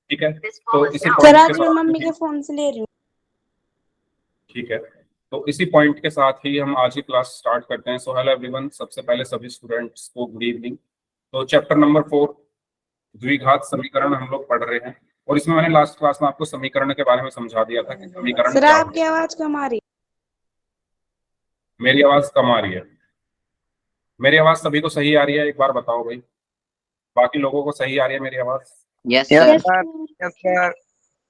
ठीक है, तो इसी सर पॉइंट आज के मैं साथ मम्मी के फोन से ले रही हूँ। ठीक है, तो इसी पॉइंट के साथ ही हम आज की क्लास स्टार्ट करते हैं। सो हेलो एवरीवन, सबसे पहले सभी स्टूडेंट्स को गुड इवनिंग। तो चैप्टर नंबर 4 द्विघात समीकरण हम लोग पढ़ रहे हैं, और इसमें मैंने लास्ट क्लास में आपको समीकरण के बारे में समझा दिया था कि समीकरण सर क्या आपकी होता है। आवाज कम आ रही मेरी आवाज कम आ रही है? मेरी आवाज सभी को सही आ रही है? एक बार बताओ भाई, बाकी लोगों को सही आ रही है मेरी आवाज? यस है। सर। Yes sir.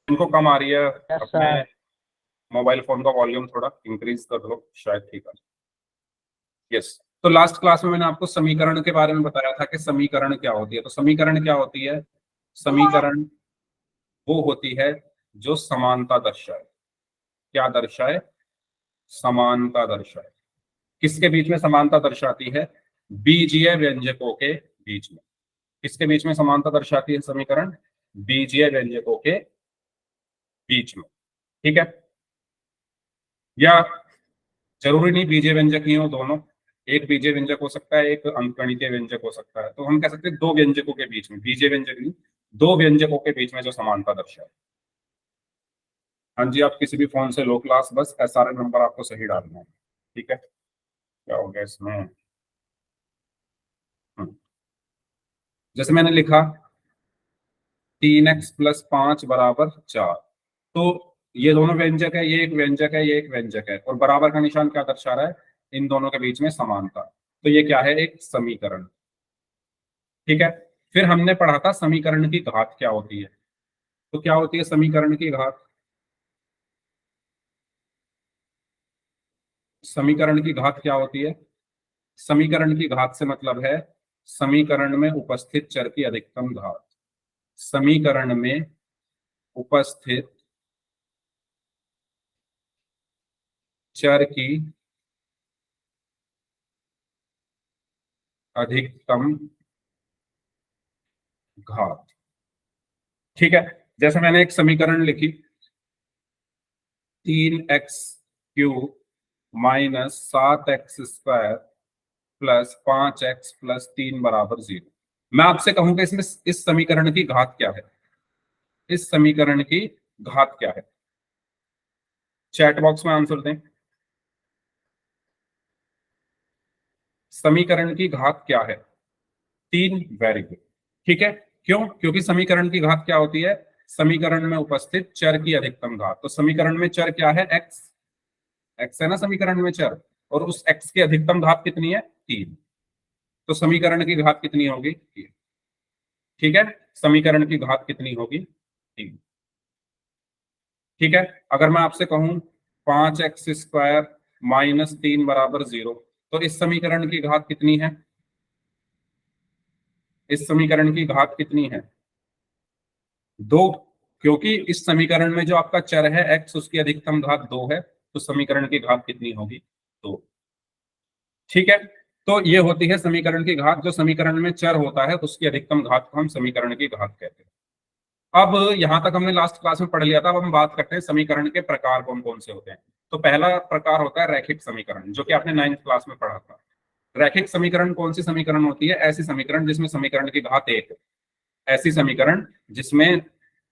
इनको कम आ रही है? यस अपने सर। मोबाइल फोन का वॉल्यूम थोड़ा इंक्रीज कर लो, शायद ठीक है। यस, तो लास्ट क्लास में मैंने आपको समीकरण के बारे में बताया था कि समीकरण क्या होती है। तो समीकरण क्या होती है? समीकरण वो होती है जो समानता दर्शाए। क्या दर्शाए? समानता दर्शाए। किसके बीच में समानता दर्शाती है? बीजीय व्यंजकों के बीच में। किसके बीच में समानता दर्शाती है समीकरण? बीजीय व्यंजकों के बीच में। ठीक है, या जरूरी नहीं बीजीय व्यंजक ही हो दोनों, एक बीजीय व्यंजक हो सकता है, एक अंकगणितीय व्यंजक हो सकता है। तो हम कह सकते हैं दो व्यंजकों के बीच में, बीजीय व्यंजक नहीं, दो व्यंजकों के बीच में जो समानता दर्शाए। हाँ जी, आप किसी भी फोन से लो क्लास, बस सारे नंबर आपको सही डालना है। ठीक है, क्या हो गया इसमें? जैसे मैंने लिखा 3x+5 = 4, तो ये दोनों व्यंजक है, ये एक व्यंजक है, ये एक व्यंजक है, और बराबर का निशान क्या दर्शा रहा है? इन दोनों के बीच में समानता। तो ये क्या है? एक समीकरण। ठीक है, फिर हमने पढ़ा था समीकरण की घात क्या होती है। तो क्या होती है समीकरण की घात? समीकरण की घात क्या होती है? समीकरण की घात से मतलब है समीकरण में उपस्थित चर की अधिकतम घात। समीकरण में उपस्थित चर की अधिकतम घात। ठीक है, जैसे मैंने एक समीकरण लिखी 3x³ -7x² +5x+3 = 0। मैं आपसे कहूंगा इसमें इस समीकरण की घात क्या है? इस समीकरण की घात क्या है? चैट बॉक्स में आंसर दें। समीकरण की घात क्या है? 3। Very good. ठीक है, क्यों? क्योंकि समीकरण की घात क्या होती है? समीकरण में उपस्थित चर की अधिकतम घात। तो समीकरण में चर क्या है? एक्स। एक्स है ना समीकरण में चर, और उस एक्स की अधिकतम घात कितनी है? 3। तो समीकरण की घात कितनी होगी? 3। ठीक है, समीकरण की घात कितनी होगी? 3। ठीक है, अगर मैं आपसे कहूं 5x² -3 = 0, तो इस समीकरण की घात कितनी है? इस समीकरण की घात कितनी है? 2। क्योंकि इस समीकरण में जो आपका चर है x, उसकी अधिकतम घात 2 है, तो समीकरण की घात कितनी होगी? 2। ठीक है, तो ये होती है समीकरण की घात। जो समीकरण में चर होता है उसकी अधिकतम घात को हम समीकरण की घात कहते हैं। अब यहां तक हमने लास्ट क्लास में पढ़ लिया था। अब हम बात करते हैं समीकरण के प्रकार कौन कौन से होते हैं। तो पहला प्रकार होता है रैखिक समीकरण, जो कि आपने 9th क्लास में पढ़ा था। रैखिक समीकरण कौन सी समीकरण होती है? ऐसी समीकरण जिसमें समीकरण की घात 1 हो। ऐसी समीकरण जिसमें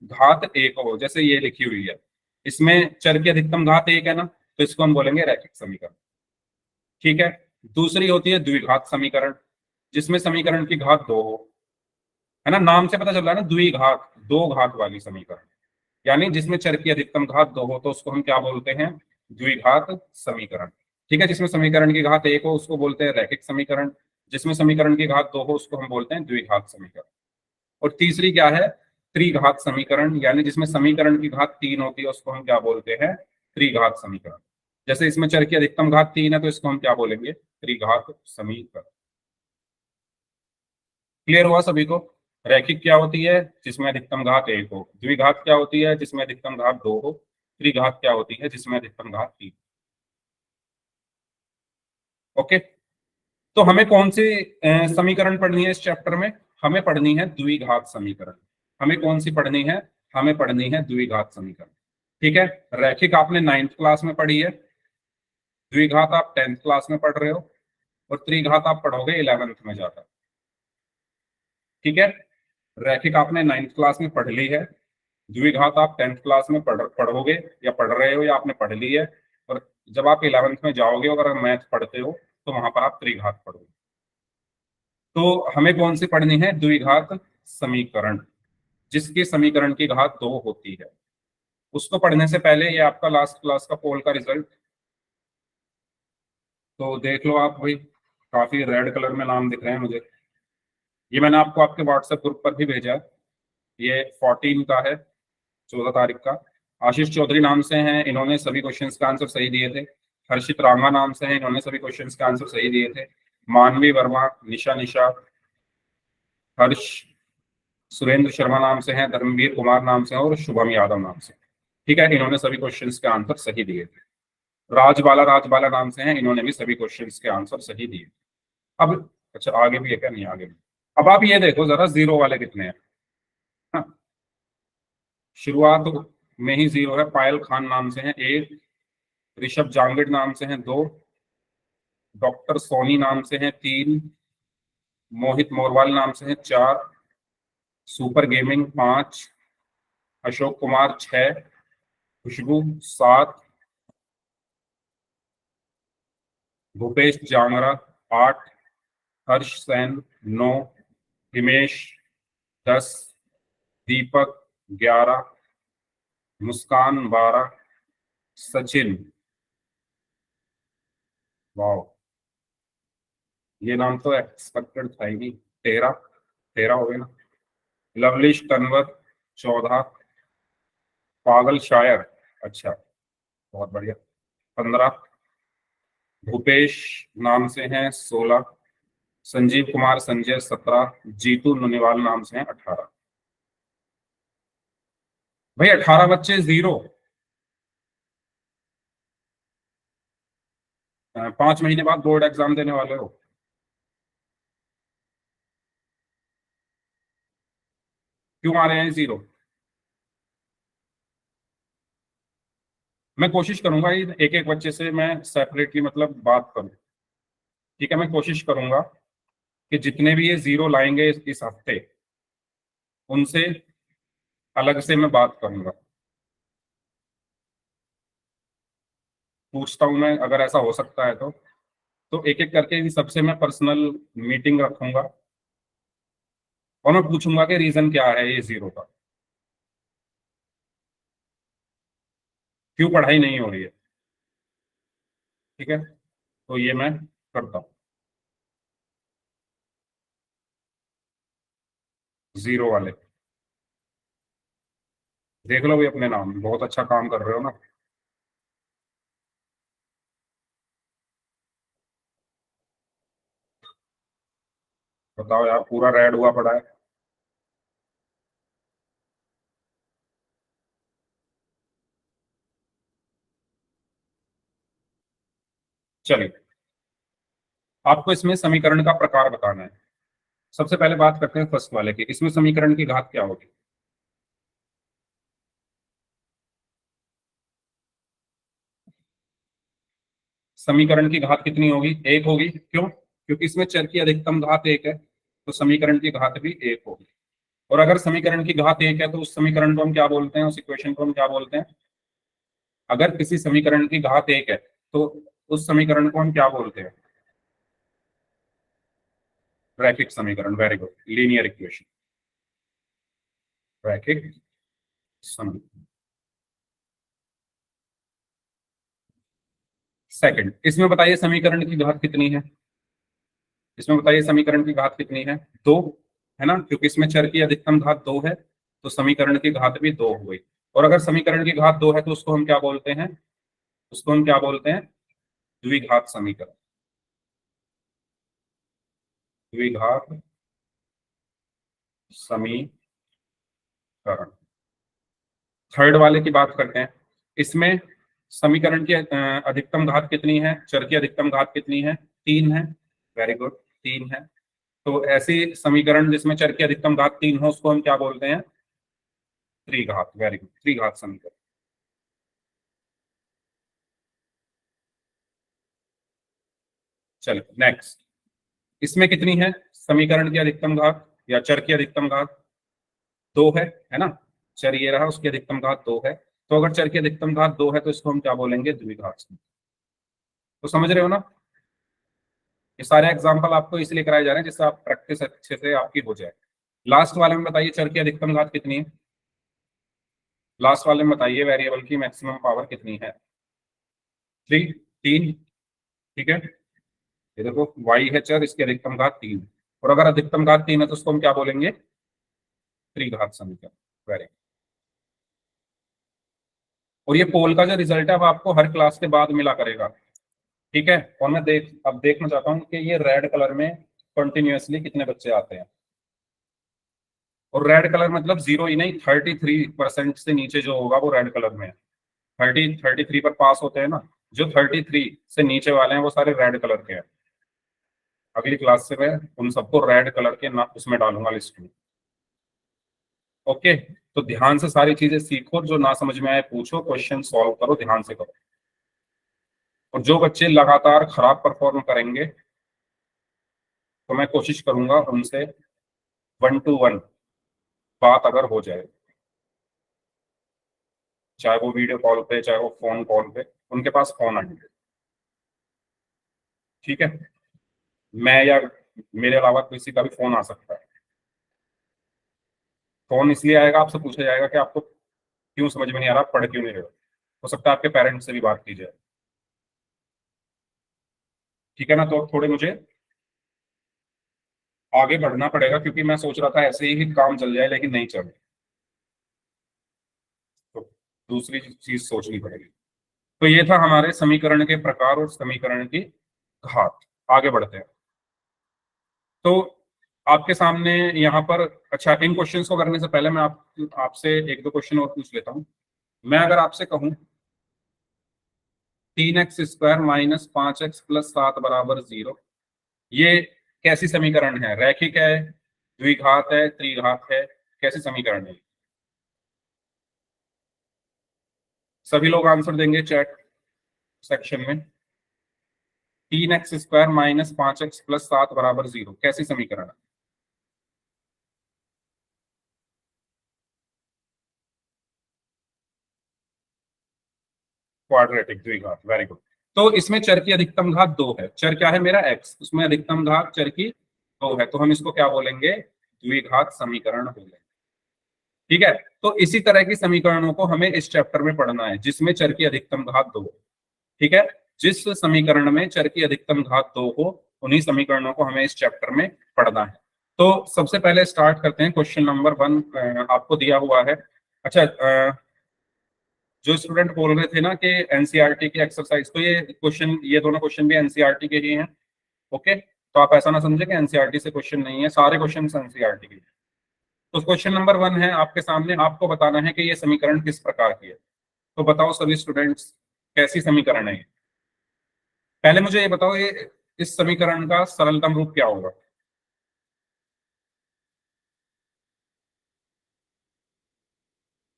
घात 1 हो, जैसे ये लिखी हुई है, इसमें चर की अधिकतम घात 1 है ना, तो इसको हम बोलेंगे रैखिक समीकरण। ठीक है, दूसरी होती है द्विघात समीकरण, जिसमें समीकरण की घात 2 हो। है ना, नाम से पता चल रहा है ना, द्विघात, दो घात वाली समीकरण, यानी जिसमें चर की अधिकतम घात 2 हो, तो उसको हम क्या बोलते हैं? द्विघात समीकरण। ठीक है, जिसमें समीकरण की घात 1 हो उसको बोलते हैं रैखिक समीकरण, जिसमें समीकरण की घात 2 हो उसको हम बोलते हैं द्विघात समीकरण। और तीसरी क्या है? त्रिघात समीकरण, यानी जिसमें समीकरण की घात 3 होती है उसको हम क्या बोलते हैं? त्रिघात समीकरण। जैसे इसमें चर की अधिकतम घात 3 है, तो इसको हम क्या बोलेंगे? त्रिघात समीकरण। क्लियर हुआ सभी को? रैखिक क्या होती है? जिसमें अधिकतम घात 1 हो। द्विघात क्या होती है? जिसमें अधिकतम घात 2 हो। त्रिघात क्या होती है? जिसमें अधिकतम घात 3। ओके, तो हमें कौन सी समीकरण पढ़नी है इस चैप्टर में? हमें पढ़नी है द्विघात समीकरण। हमें कौन सी पढ़नी है? हमें पढ़नी है द्विघात समीकरण। ठीक है, रैखिक आपने 9th क्लास में पढ़ी है, द्विघात आप 10th क्लास में पढ़ रहे हो, और त्रिघात आप पढ़ोगे 11th में जाकर। ठीक है, रैखिक आपने 9th क्लास में पढ़ ली है, द्विघात आप 10th क्लास में पढ़ोगे या पढ़ रहे हो या आपने पढ़ ली है, और जब आप 11th में जाओगे अगर मैथ पढ़ते हो तो वहां पर आप त्रिघात पढ़ोगे। तो हमें कौन सी पढ़नी है? द्विघात समीकरण, जिसकी समीकरण की घात 2 होती है। उसको पढ़ने से पहले ये आपका लास्ट क्लास का पोल का रिजल्ट तो देख लो आप भाई, काफी रेड कलर में नाम दिख रहे हैं मुझे। ये मैंने आपको आपके व्हाट्सएप ग्रुप पर भी भेजा है। ये 14 का है, 14 तारीख का। आशीष चौधरी नाम से हैं, इन्होंने सभी क्वेश्चंस का आंसर सही दिए थे। हर्षित रांगा नाम से हैं, इन्होंने सभी क्वेश्चंस का आंसर सही दिए थे। मानवी वर्मा, निशा निशा, हर्ष, सुरेंद्र शर्मा नाम से हैं, धर्मवीर कुमार नाम से हैं और शुभम यादव नाम से। ठीक है, इन्होंने सभी क्वेश्चंस के आंसर सही दिए थे। राजबाला नाम से हैं, इन्होंने भी सभी क्वेश्चंस के आंसर सही दिए। अब अच्छा, आगे भी है क्या? नहीं, आगे भी। अब आप ये देखो जरा, जीरो वाले कितने हैं। हाँ, शुरुआत में ही जीरो है। पायल खान नाम से हैं 1, ऋषभ जांगड़ नाम से हैं 2, डॉक्टर सोनी नाम से हैं 3, मोहित मोरवाल नाम से हैं 4, सुपर गेमिंग 5, अशोक कुमार 6, खुशबू 7, भूपेश जांगरा 8, हर्ष सैन 9, हिमेश 10, दीपक 11, मुस्कान 12, सचिन, वाह ये नाम तो एक्सपेक्टेड था ही नहीं, 13 13 हो गए ना। लवलिश तनवर 14, पागल शायर, अच्छा बहुत बढ़िया, 15, भूपेश नाम से हैं 16, संजीव कुमार संजय 17, जीतू नुनिवाल नाम से हैं 18। भाई 18 बच्चे जीरो। 5 महीने बाद बोर्ड एग्जाम देने वाले हो, क्यों आ रहे हैं जीरो? मैं कोशिश करूंगा एक एक बच्चे से मैं सेपरेटली मतलब बात करूं। ठीक है, मैं कोशिश करूंगा कि जितने भी ये जीरो लाएंगे इस हफ्ते, उनसे अलग से मैं बात करूंगा। पूछता हूं मैं, अगर ऐसा हो सकता है तो एक एक करके इन सबसे मैं पर्सनल मीटिंग रखूंगा और मैं पूछूंगा कि रीजन क्या है ये जीरो का, क्यों पढ़ाई नहीं हो रही है। ठीक है, तो ये मैं करता हूँ। जीरो वाले देख लो भाई, अपने नाम बहुत अच्छा काम कर रहे हो ना। बताओ यार, पूरा रेड हुआ पड़ा है। चलिए, आपको इसमें समीकरण का प्रकार बताना है। सबसे पहले बात करते हैं फर्स्ट वाले की, इसमें समीकरण की घात क्या होगी? समीकरण की घात कितनी होगी? 1 होगी। क्यों? क्योंकि इसमें चर की अधिकतम घात 1 है, तो समीकरण की घात भी 1 होगी। और अगर समीकरण की घात 1 है तो उस समीकरण को हम क्या बोलते हैं? उस इक्वेशन को हम क्या बोलते हैं? अगर किसी समीकरण की घात 1 है तो उस समीकरण को हम क्या बोलते हैं? रैखिक समीकरण। वेरी गुड, लीनियर इक्वेशन, रैखिक समीकरण। सेकंड, इसमें बताइए समीकरण की घात कितनी है? इसमें बताइए समीकरण की घात कितनी है? 2 है ना, क्योंकि इसमें चर की अधिकतम घात 2 है, तो समीकरण की घात भी 2 हो गई। और अगर समीकरण की घात 2 है तो उसको हम क्या बोलते हैं? उसको हम क्या बोलते हैं? द्विघात समीकरण। द्विघात समीकरण। थर्ड वाले की बात करते हैं। इसमें समीकरण की अधिकतम घात कितनी है? चर की अधिकतम घात कितनी है? 3 है। वेरी गुड, 3 है। तो ऐसी समीकरण जिसमें चर की अधिकतम घात 3 हो उसको हम क्या बोलते हैं? त्रिघात। वेरी गुड, त्रिघात समीकरण। चलिए नेक्स्ट, इसमें कितनी है समीकरण की अधिकतम घात या चर की अधिकतम घात? 2 है ना। चर ये रहा, उसकी अधिकतम घात 2 है। तो अगर चर की अधिकतम घात 2 है तो इसको हम क्या बोलेंगे, द्विघात समीकरण। तो समझ रहे हो ना, ये सारे एग्जाम्पल आपको इसलिए कराए जा रहे हैं जिससे आप प्रैक्टिस अच्छे से आपकी हो जाए। लास्ट वाले में बताइए चर की अधिकतम घात कितनी है, लास्ट वाले में बताइए वेरिएबल की मैक्सिमम पावर कितनी है। 3, 3, ठीक है। ये देखो y है चर, इसकी अधिकतम घात 3, और अगर अधिकतम घात 3 है तो उसको हम क्या बोलेंगे, त्रिघात समीकरण। वेरी। और ये पोल का जो रिजल्ट है अब आपको हर क्लास के बाद मिला करेगा, ठीक है। और मैं अब देखना चाहता हूँ कि ये रेड कलर में कंटिन्यूअसली कितने बच्चे आते हैं। और रेड कलर मतलब 0 ही नहीं, 33% से नीचे जो होगा वो रेड कलर में है। 33 पर पास होते हैं ना, जो 33 से नीचे वाले हैं वो सारे रेड कलर के हैं। अगली क्लास से मैं उन सबको रेड कलर के ना उसमें डालूंगा लिस्ट में। ओके, तो ध्यान से सारी चीजें सीखो, जो ना समझ में आए पूछो, क्वेश्चन सॉल्व करो, ध्यान से करो। और जो बच्चे लगातार खराब परफॉर्म करेंगे तो मैं कोशिश करूंगा उनसे 1-to-1 बात अगर हो जाए, चाहे वो वीडियो कॉल पे चाहे वो फोन कॉल पे, उनके पास फोन आएंगे, ठीक है। मैं या मेरे अलावा किसी का भी फोन आ सकता है। फोन इसलिए आएगा, आपसे पूछा जाएगा कि आपको क्यों समझ में नहीं आ रहा, पढ़ क्यों नहीं रहे हो सकता है आपके पेरेंट्स से भी बात की जाए, ठीक है ना। तो थोड़े मुझे आगे बढ़ना पड़ेगा क्योंकि मैं सोच रहा था ऐसे ही काम चल जाए, लेकिन नहीं चल रहा, तो दूसरी चीज सोचनी पड़ेगी। तो ये था हमारे समीकरण के प्रकार और समीकरण की घात। आगे बढ़ते हैं। तो आपके सामने यहाँ पर, अच्छा, इन क्वेश्चंस को करने से पहले मैं आपसे एक दो क्वेश्चन और पूछ लेता हूँ। मैं अगर आपसे कहूँ 3x² माइनस 5x प्लस 7 बराबर 0, ये कैसी समीकरण है, रैखिक है, द्विघात है, त्रिघात है, कैसी समीकरण है। सभी लोग आंसर देंगे चैट सेक्शन में। 3x² माइनस 5x प्लस 7 बराबर 0 कैसी समीकरण है। क्वाड्रेटिक, द्विघात, वेरी गुड। तो इसमें चर की अधिकतम घात 2 है, चर क्या है मेरा x, उसमें अधिकतम घात चर की 2 है, तो हम इसको क्या बोलेंगे, द्विघात समीकरण बोलेंगे, ठीक है। तो इसी तरह की समीकरणों को हमें इस चैप्टर में पढ़ना है जिसमें चर की अधिकतम घात 2, ठीक है। जिस समीकरण में चर की अधिकतम घात 2 हो, उन्हीं समीकरणों को हमें इस चैप्टर में पढ़ना है। तो सबसे पहले स्टार्ट करते हैं, क्वेश्चन नंबर 1 आपको दिया हुआ है। अच्छा, जो स्टूडेंट बोल रहे थे ना कि एनसीईआरटी की एक्सरसाइज, तो ये दोनों क्वेश्चन भी एनसीईआरटी के ही हैं, ओके। तो आप ऐसा ना समझे कि एनसीईआरटी से क्वेश्चन नहीं है, सारे क्वेश्चन एनसीईआरटी के हैं। तो क्वेश्चन नंबर 1 है आपके सामने, आपको बताना है कि ये समीकरण किस प्रकार की है। तो बताओ सभी स्टूडेंट्स, कैसी समीकरण है ये। पहले मुझे ये बताओ, ये इस समीकरण का सरलतम रूप क्या होगा।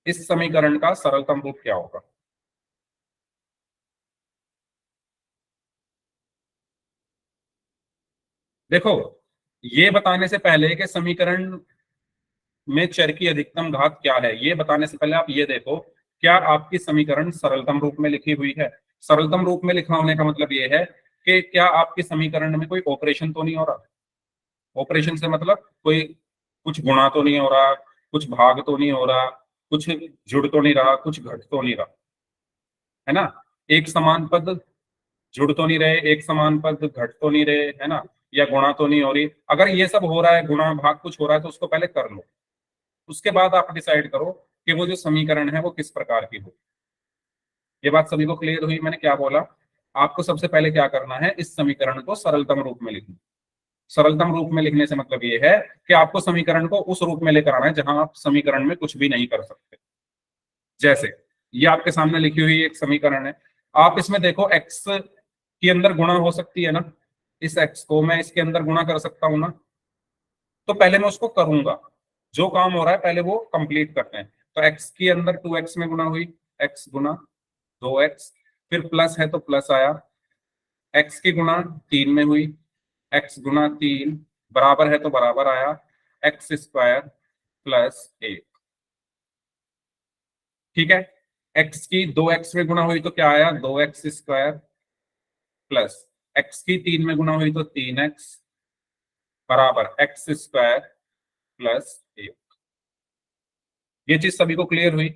इस समीकरण का सरलतम रूप क्या होगा। देखो, ये बताने से पहले कि समीकरण में चर की अधिकतम घात क्या है, ये बताने से पहले आप ये देखो, क्या आपकी समीकरण सरलतम रूप में लिखी हुई है। सरलतम रूप में लिखा होने का मतलब ये है कि क्या आपकी समीकरण में कोई ऑपरेशन तो नहीं हो रहा। ऑपरेशन से मतलब कोई कुछ गुणा तो नहीं हो रहा, कुछ भाग तो नहीं हो रहा, कुछ जुड़ तो नहीं रहा, कुछ घट तो नहीं रहा, है ना। एक समान पद जुड़ तो नहीं रहे, एक समान पद घट तो नहीं रहे, है ना, या गुणा तो नहीं हो रही। अगर ये सब हो रहा है, गुणा भाग कुछ हो रहा है, तो उसको पहले कर लो, उसके बाद आप डिसाइड करो कि वो जो समीकरण है वो किस प्रकार की हो। ये बात सभी को क्लियर हुई, मैंने क्या बोला। आपको सबसे पहले क्या करना है, इस समीकरण को सरलतम रूप में लिखना। सरलतम रूप में लिखने से मतलब ये है कि आपको समीकरण को उस रूप में लेकर आना है जहां आप समीकरण में कुछ भी नहीं कर सकते। जैसे ये आपके सामने लिखी हुई एक समीकरण है, आप इसमें देखो x के अंदर गुणा हो सकती है ना, इस x को मैं इसके अंदर गुणा कर सकता हूं ना। तो पहले मैं उसको करूंगा, जो काम हो रहा है पहले वो कंप्लीट करते हैं। तो x के अंदर 2x में गुणा हुई, x गुना 2x, फिर प्लस है तो प्लस आया, x की गुणा 3 में हुई, x गुना 3 बराबर है तो बराबर आया, x² प्लस 1। ठीक है, x की 2x में गुणा हुई तो क्या आया, 2x स्क्वायर प्लस x की 3 में गुणा हुई तो 3x बराबर x स्क्वायर प्लस 1। ये चीज सभी को क्लियर हुई?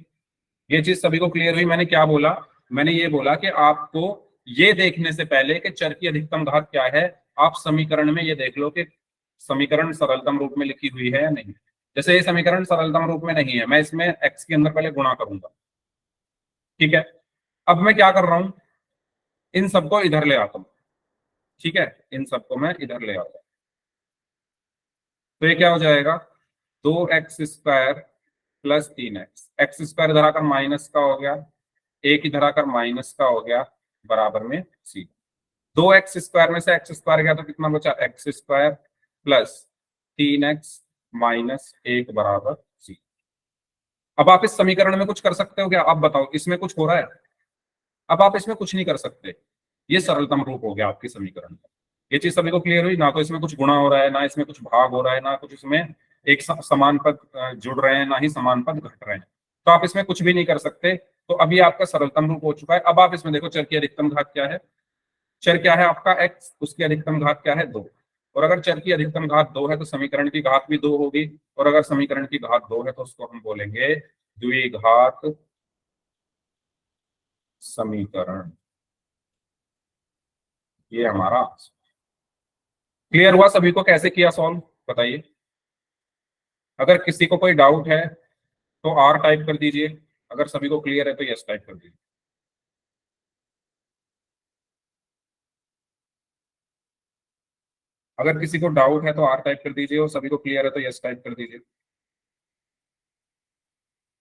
ये चीज सभी को क्लियर हुई? मैंने क्या बोला, मैंने ये बोला कि आपको ये देखने से पहले कि चर की अधिकतम घात क्या है, आप समीकरण में ये देख लो कि समीकरण सरलतम रूप में लिखी हुई है या नहीं। जैसे ये समीकरण सरलतम रूप में नहीं है, मैं इसमें x के अंदर पहले गुणा करूंगा। ठीक है, अब मैं क्या कर रहा हूं, इन सबको इधर ले आता हूं। ठीक है, इन सबको मैं इधर ले आता हूं, तो ये क्या हो जाएगा, 2x square plus 3x, x square इधर आकर माइनस का हो गया, एक इधर आकर माइनस का हो गया, बराबर में सी। 2x स्क्वायर में से एक्स स्क्वायर गया तो कितना बचा, x square plus 3x minus 1 बराबर सी। अब आप इस समीकरण में कुछ कर सकते हो क्या, आप बताओ, इसमें कुछ हो रहा है? अब आप इसमें कुछ नहीं कर सकते, ये सरलतम रूप हो गया आपके समीकरण का। ये चीज सभी को क्लियर हुई? ना तो इसमें कुछ गुणा हो रहा है, ना इसमें कुछ भाग हो रहा है, ना कुछ इसमें एक समान पद जुड़ रहे हैं, ना ही समान पद घट रहे हैं, तो आप इसमें कुछ भी नहीं कर सकते। तो अभी आपका सरलतम रूप हो चुका है। अब आप इसमें देखो, चर की अधिकतम घात क्या है, चर क्या है आपका x, उसकी अधिकतम घात क्या है, 2। और अगर चर की अधिकतम घात 2 है तो समीकरण की घात भी 2 होगी, और अगर समीकरण की घात 2 है तो उसको हम बोलेंगे द्विघात समीकरण। ये हमारा क्लियर हुआ सभी को, कैसे किया सॉल्व, बताइए। अगर किसी को कोई डाउट है तो आर टाइप कर दीजिए, अगर सभी को क्लियर है तो यस टाइप कर दीजिए। अगर किसी को डाउट है तो आर टाइप कर दीजिए, और सभी को क्लियर है तो यस टाइप कर दीजिए।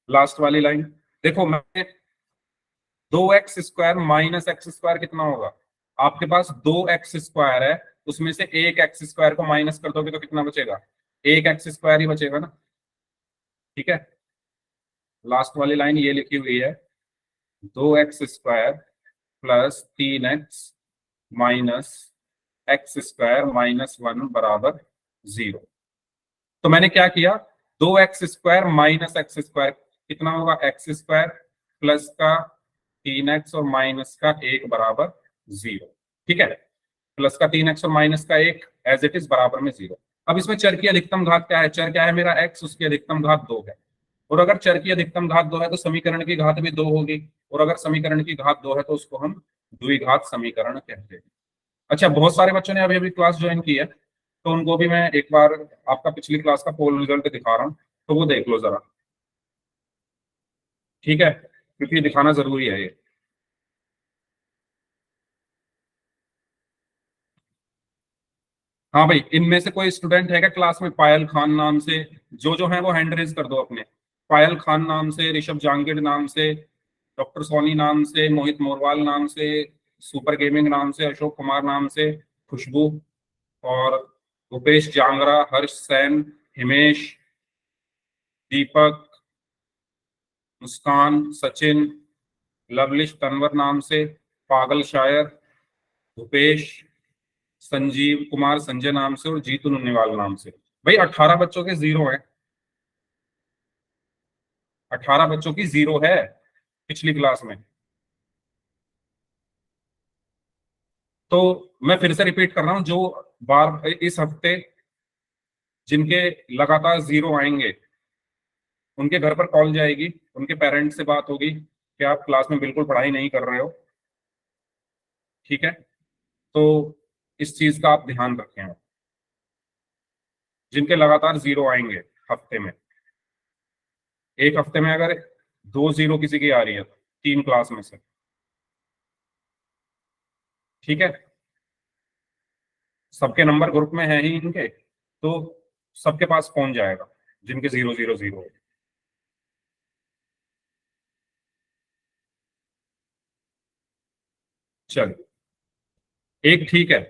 लास्ट वाली लाइन देखो, मैं 2x square minus x square कितना होगा, आपके पास 2x स्क्वायर है, उसमें से एक एक्स स्क्वायर को माइनस कर दोगे तो कितना बचेगा, एक एक्स स्क्वायर ही बचेगा ना। ठीक है, लास्ट वाली लाइन ये लिखी हुई है, 2x square plus 3x minus x square minus 1 बराबर 0। तो मैंने क्या किया, 2x square minus x square कितना होगा, एक्स स्क्वायर प्लस का 3x और माइनस का 1 बराबर 0। ठीक है, प्लस का 3x और माइनस का 1 एज इट इज बराबर में 0। अब इसमें चर की अधिकतम घात क्या है, चर क्या है मेरा x, उसकी अधिकतम घात 2 है, और अगर चर की अधिकतम घात 2 है तो समीकरण की घात भी 2 होगी, और अगर समीकरण की घात 2 है तो उसको हम द्विघात समीकरण कहते हैं। अच्छा, बहुत सारे बच्चों ने अभी अभी क्लास ज्वाइन की है, तो उनको भी मैं एक बार आपका पिछली क्लास का पोल रिजल्ट दिखा रहा हूँ, तो वो देख लो जरा। ठीक है, क्योंकि दिखाना जरूरी है ये। हाँ भाई, इनमें से कोई स्टूडेंट है क्या क्लास में, पायल खान नाम से? जो है वो हैंड रेज कर दो अपने। पायल खान नाम से, ऋषभ जांगिड़ नाम से, डॉक्टर सोनी नाम से, मोहित मोरवाल नाम से, सुपर गेमिंग नाम से, अशोक कुमार नाम से, खुशबू, और भूपेश जांगरा, हर्ष सैन, हिमेश, दीपक, मुस्कान, सचिन, लवलिश तनवर नाम से, पागल शायर, भूपेश, संजीव कुमार संजय नाम से, और जीतू नुन्नीवाल नाम से। भाई 18 बच्चों के 0 है, 18 बच्चों की 0 है पिछली क्लास में। तो मैं फिर से रिपीट कर रहा हूं, जो बार इस हफ्ते जिनके लगातार 0 आएंगे उनके घर पर कॉल जाएगी, उनके पेरेंट्स से बात होगी कि आप क्लास में बिल्कुल पढ़ाई नहीं कर रहे हो। ठीक है, तो इस चीज का आप ध्यान रखें, जिनके लगातार 0 आएंगे हफ्ते में, एक हफ्ते में अगर 2 0 किसी की आ रही है तो 3 क्लास में से। ठीक है, सबके नंबर ग्रुप में है ही इनके, तो सबके पास फोन जाएगा जिनके 0 0 0। चलिए, एक ठीक है।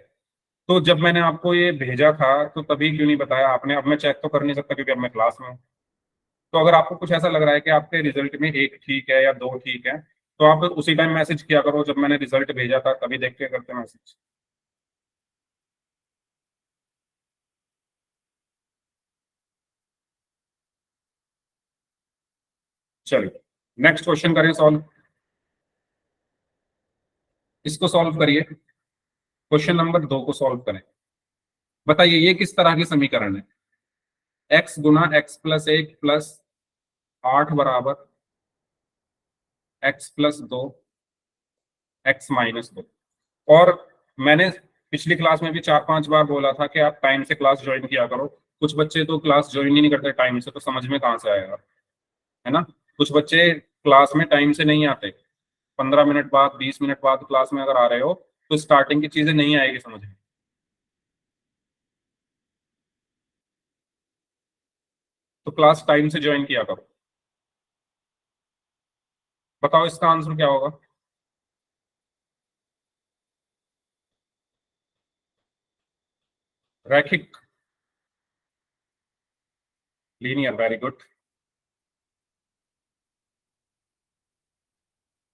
तो जब मैंने आपको ये भेजा था तो तभी क्यों नहीं बताया आपने, अब मैं चेक तो कर नहीं सकता क्योंकि अब मैं क्लास में हूँ। तो अगर आपको कुछ ऐसा लग रहा है कि आपके रिजल्ट में एक ठीक है या 2 ठीक है, तो आप उसी टाइम मैसेज किया करो जब मैंने रिजल्ट भेजा था, तभी देख के करते मैसेज। चलिए। नेक्स्ट क्वेश्चन करें सॉल्व। इसको सॉल्व करिए, क्वेश्चन नंबर 2 को सॉल्व करें। बताइए ये किस तरह की समीकरण है। x गुना x प्लस 1 प्लस 8 बराबर x प्लस 2 x माइनस 2। और मैंने पिछली क्लास में भी 4-5 बार बोला था कि आप टाइम से क्लास ज्वाइन किया करो। कुछ बच्चे तो क्लास ज्वाइन ही नहीं करते टाइम से, तो समझ में कहाँ से आएगा, है ना। कुछ बच्चे क्लास में टाइम से नहीं आते, 15 मिनट बाद 20 मिनट बाद क्लास में अगर आ रहे हो तो स्टार्टिंग की चीजें नहीं आएगी समझ में। तो क्लास टाइम से ज्वाइन किया करो। बताओ इसका आंसर क्या होगा। रैखिक, लीनियर, वेरी गुड।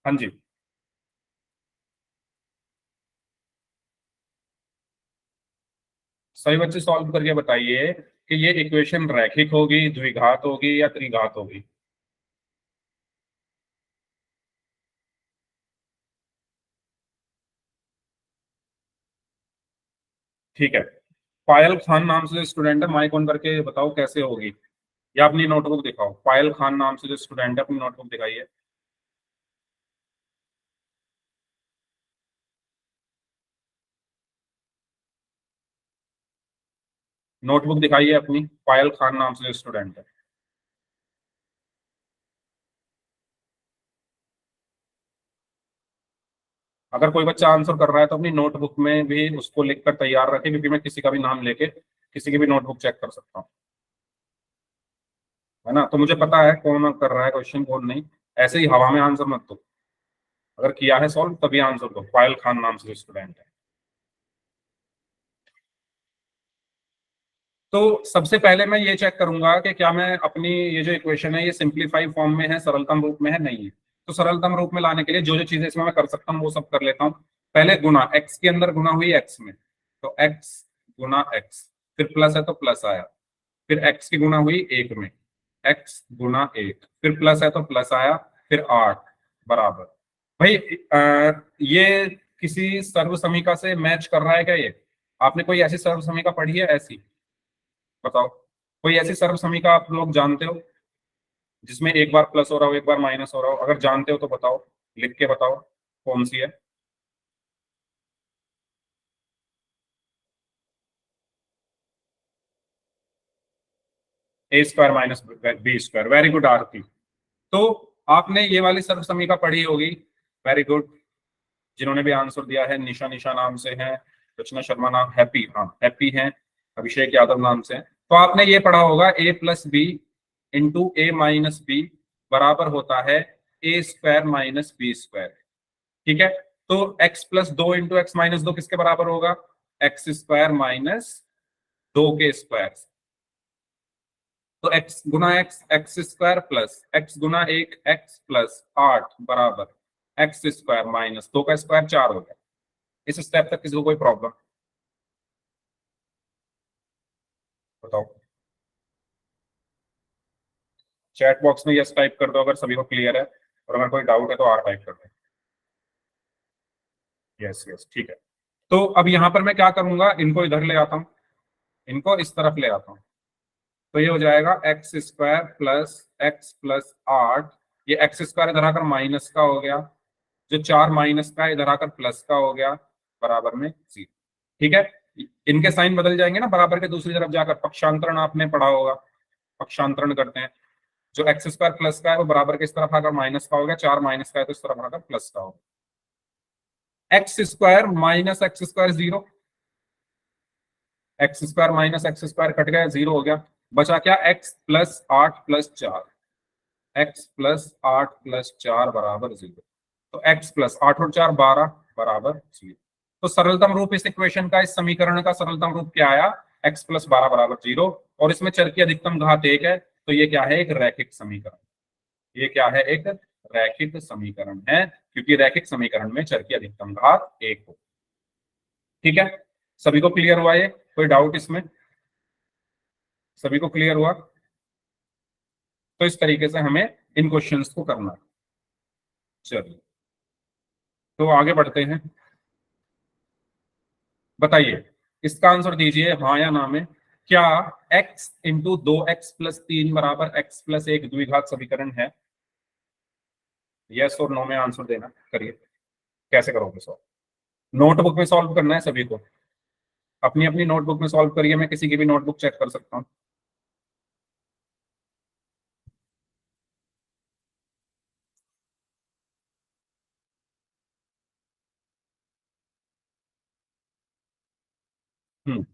हाँ जी, सभी बच्चे सॉल्व करके बताइए कि ये इक्वेशन रैखिक होगी, द्विघात होगी या त्रिघात होगी। ठीक है, पायल खान नाम से जो स्टूडेंट है माइक ऑन करके बताओ कैसे होगी, या अपनी नोटबुक दिखाओ। पायल खान नाम से जो स्टूडेंट है अपनी नोटबुक दिखाइए। नोटबुक दिखाइए अपनी, पायल खान नाम से जो स्टूडेंट है। अगर कोई बच्चा आंसर कर रहा है तो अपनी नोटबुक में भी उसको लिखकर तैयार रखे, क्योंकि मैं किसी का भी नाम लेके किसी की भी नोटबुक चेक कर सकता हूँ, है ना। तो मुझे पता है कौन कर रहा है क्वेश्चन कौन नहीं। ऐसे ही हवा में आंसर मत दो, अगर किया है सॉल्व तभी आंसर दो। पायल खान नाम से जो स्टूडेंट है। तो सबसे पहले मैं ये चेक करूंगा कि क्या मैं अपनी ये जो इक्वेशन है ये सिंप्लीफाई फॉर्म में है, सरलतम रूप में है, नहीं है। तो सरलतम रूप में लाने के लिए जो जो चीजें इसमें मैं कर सकता हूँ वो सब कर लेता हूँ। पहले गुना, एक्स के अंदर गुना हुई एक्स में, तो एक्स गुना एक्स, फिर प्लस है तो प्लस आया, फिर एक्स की गुना हुई एक में, एक्स गुना एक, फिर प्लस है तो प्लस आया, फिर 8 बराबर। भाई ये किसी सर्व समीका से मैच कर रहा है क्या ये। आपने कोई ऐसी सर्व समीका पढ़ी है ऐसी, बताओ। कोई ऐसी सर्व समीका आप लोग जानते हो जिसमें एक बार प्लस हो रहा हो एक बार माइनस हो रहा हो। अगर जानते हो तो बताओ, लिख के बताओ कौन सी है। A square minus b square, very good Aarti. तो आपने ये वाली सर्व समीका पढ़ी होगी, वेरी गुड। जिन्होंने भी आंसर दिया है, निशा निशा नाम से है, रचना शर्मा नाम, हैप्पी, हाँ हैप्पी है, अभिषेक यादव नाम से है। तो आपने ये पढ़ा होगा ए प्लस बी इंटू ए माइनस बी बराबर होता है a square minus b square. ठीक है, तो x plus 2 into x minus 2 किसके बराबर होगा, एक्स स्क्वायर माइनस 2 के स्क्वायर। तो x गुना x, x square plus x गुना एक, एक्स प्लस 8 बराबर एक्स स्क्वायर माइनस 2 का स्क्वायर 4 हो गया। इस स्टेप तक किसी को कोई प्रॉब्लम, बताओ। चैट बॉक्स में यस टाइप कर दो अगर सभी को क्लियर है, और अगर कोई डाउट है तो आर टाइप कर दो। यस यस, ठीक है। तो अब यहाँ पर मैं क्या करूंगा, इनको इधर ले आता हूँ, इनको इस तरफ ले आता हूँ। तो ये हो जाएगा एक्स स्क्वायर प्लस 8, ये एक्स स्क्वायर इधर आकर माइनस का हो गया, जो 4 माइनस का इधर आकर प्लस का हो गया, बराबर में 0। ठीक है, इनके साइन बदल जाएंगे ना, बराबर के दूसरी तरफ जाकर पक्षांतरण आपने पढ़ा होगा, पक्षांतरण करते हैं। जो एक्स स्क्वायर प्लस का है वो बराबर के इस तरफ आकर माइनस का हो गया, 4 माइनस का है तो इस तरफ आकर प्लस का होगा। X square minus x square 0, x square minus x square cut गया, 0 हो गया। बचा क्या, x plus 8 plus 4, x plus 8 plus 4 बराबर 0। तो एक्स प्लस 8 और 4 12 बराबर 0। तो सरलतम रूप इस इक्वेशन का, इस समीकरण का सरलतम रूप क्या आया, एक्स प्लस 12 बराबर 0। और इसमें चर की अधिकतम घात 1 है, तो ये क्या है, एक रैखिक समीकरण। ये क्या है, एक रैखिक समीकरण है, क्योंकि रैखिक समीकरण में चर की अधिकतम घात 1 हो। ठीक है, सभी को क्लियर हुआ ये, कोई डाउट इसमें, सभी को क्लियर हुआ। तो इस तरीके से हमें इन क्वेश्चंस को करना है। चलिए, तो आगे बढ़ते हैं। बताइए, इसका आंसर दीजिए हाँ या ना में। क्या x इंटू 2x+3 बराबर x+1 द्विघात समीकरण है? यस और नो में आंसर देना। करिए, कैसे करोगे सॉल्व? नोटबुक में सॉल्व करना है सभी को। अपनी अपनी नोटबुक में सॉल्व करिए, मैं किसी की भी नोटबुक चेक कर सकता हूँ। हम्म।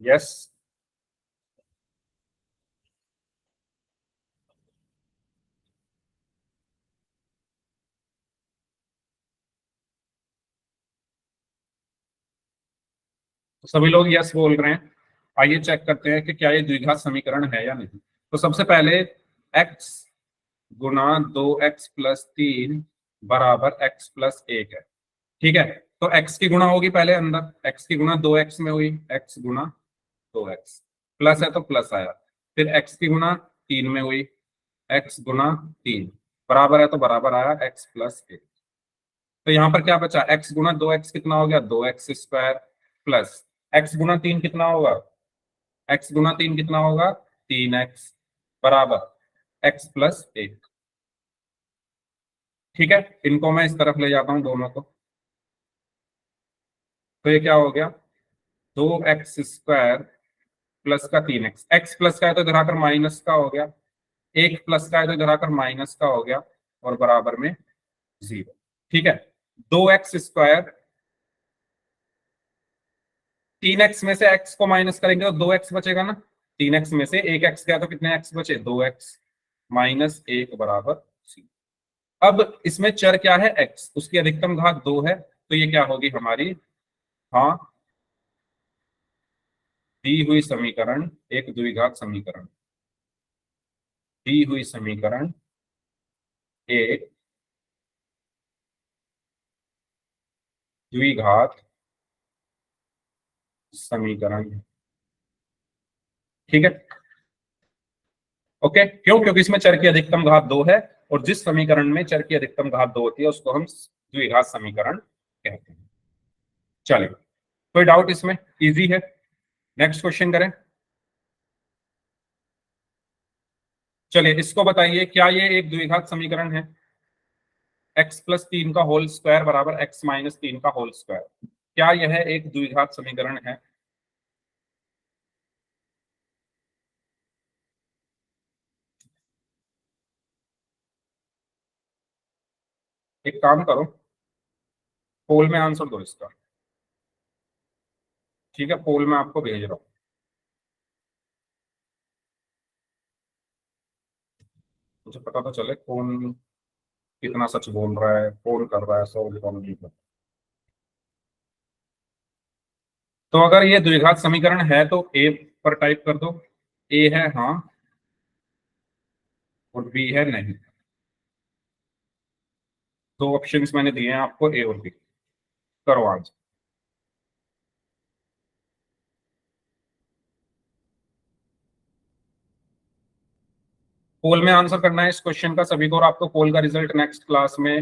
यस। तो सभी लोग यस बोल रहे हैं। आइए चेक करते हैं कि क्या ये द्विघात समीकरण है या नहीं। तो सबसे पहले x गुना 2x+3 बराबर x+1 है। ठीक है, तो x की गुणा होगी पहले अंदर, x की गुणा 2x में हुई, x गुना 2x, प्लस है तो प्लस आया। फिर x की गुणा 3 में हुई, x गुना 3, बराबर है तो बराबर आया x+1। तो यहाँ पर क्या बचा, x गुना 2x कितना हो गया, 2x² प्लस x गुना 3 कितना होगा, x गुना 3 कितना होगा, 3x, बराबर x+1। ठीक है, इनको मैं इस तरफ ले जाता हूँ दोनों को। तो ये क्या हो गया, 2x² प्लस का 3x, x प्लस का है तो इधर आकर माइनस का हो गया, एक प्लस का है तो इधर आकर माइनस का हो गया, और बराबर में 0। ठीक है, 2x², 3x में से x को माइनस करेंगे तो 2x बचेगा ना। 3x में से एक x गया तो कितने x बचे, 2x माइनस 1 बराबर 0। अब इसमें चर क्या है, x, उसकी अधिकतम घात 2 है, तो ये क्या होगी हमारी, हाँ, दी हुई समीकरण एक द्विघात समीकरण, दी हुई समीकरण एक द्विघात समीकरण। ठीक है, ओके, क्यों, क्योंकि इसमें चर की अधिकतम घात 2 है, और जिस समीकरण में चर की अधिकतम घात 2 होती है उसको हम द्विघात समीकरण कहते हैं। चलिए, कोई डाउट इसमें, इजी है। नेक्स्ट क्वेश्चन करें। चलिए, इसको बताइए, क्या ये एक द्विघात समीकरण है? x+3 का होल स्क्वायर बराबर x-3 का होल स्क्वायर, क्या यह एक द्विघात समीकरण है? एक काम करो, पोल में आंसर दो इसका। ठीक है, पोल में आपको भेज रहा हूँ, मुझे पता तो चले कौन कितना सच बोल रहा है, कौन कर रहा है सॉल्व, कौन नहीं कर रहा। तो अगर ये द्विघात समीकरण है तो ए पर टाइप कर दो, ए है हाँ, और बी है नहीं। दो ऑप्शंस मैंने दिए हैं आपको, ए और बी। करो आंसर। पोल में आंसर करना है इस क्वेश्चन का सभी को, और आपको पोल का रिजल्ट नेक्स्ट क्लास में,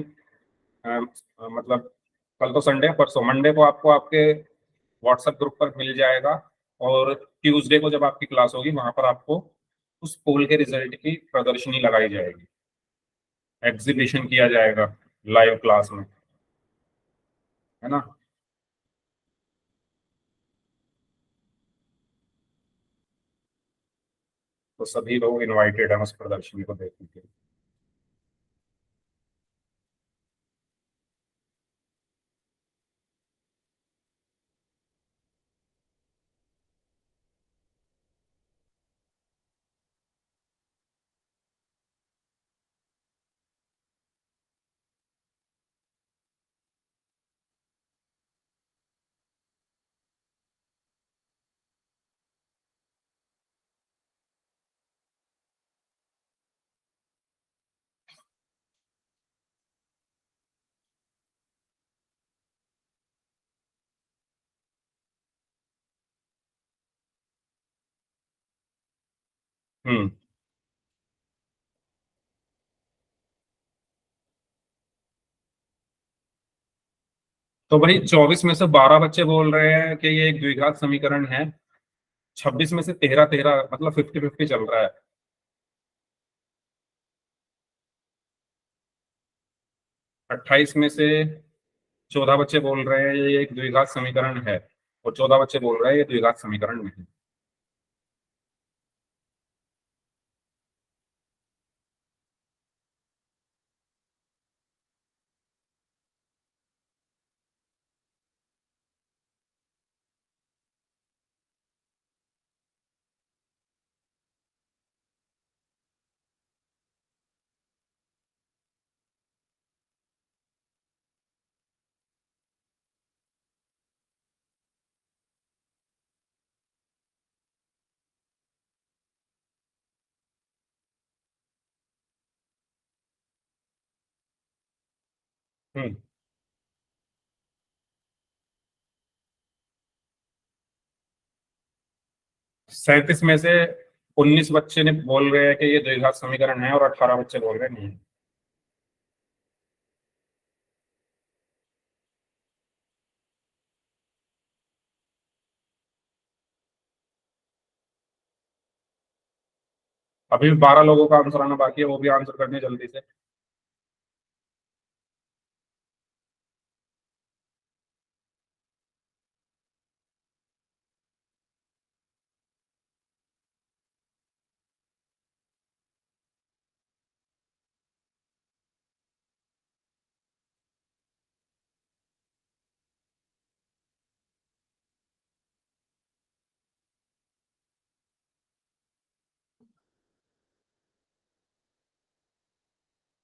मतलब कल तो संडे, परसों मंडे को आपको आपके व्हाट्सएप ग्रुप पर मिल जाएगा, और ट्यूसडे को जब आपकी क्लास होगी वहां पर आपको उस पोल के रिजल्ट की प्रदर्शनी लगाई जाएगी, एग्जीबिशन किया जाएगा लाइव क्लास में, है ना। तो सभी लोग इनवाइटेड हैं उस प्रदर्शनी को देखने के लिए। हम्म। तो भाई 24 में से 12 बच्चे बोल रहे हैं कि ये एक द्विघात समीकरण है, 26 में से 13 13, मतलब 50 50 चल रहा है। 28 में से 14 बच्चे बोल रहे हैं ये एक द्विघात समीकरण है, और 14 बच्चे बोल रहे हैं ये द्विघात समीकरण नहीं। हम्म। 37 में से 19 बच्चे ने बोल रहे हैं कि ये द्विघात समीकरण है, और 18 बच्चे बोल रहे हैं नहीं। अभी 12 लोगों का आंसर आना बाकी है, वो भी आंसर करने जल्दी से।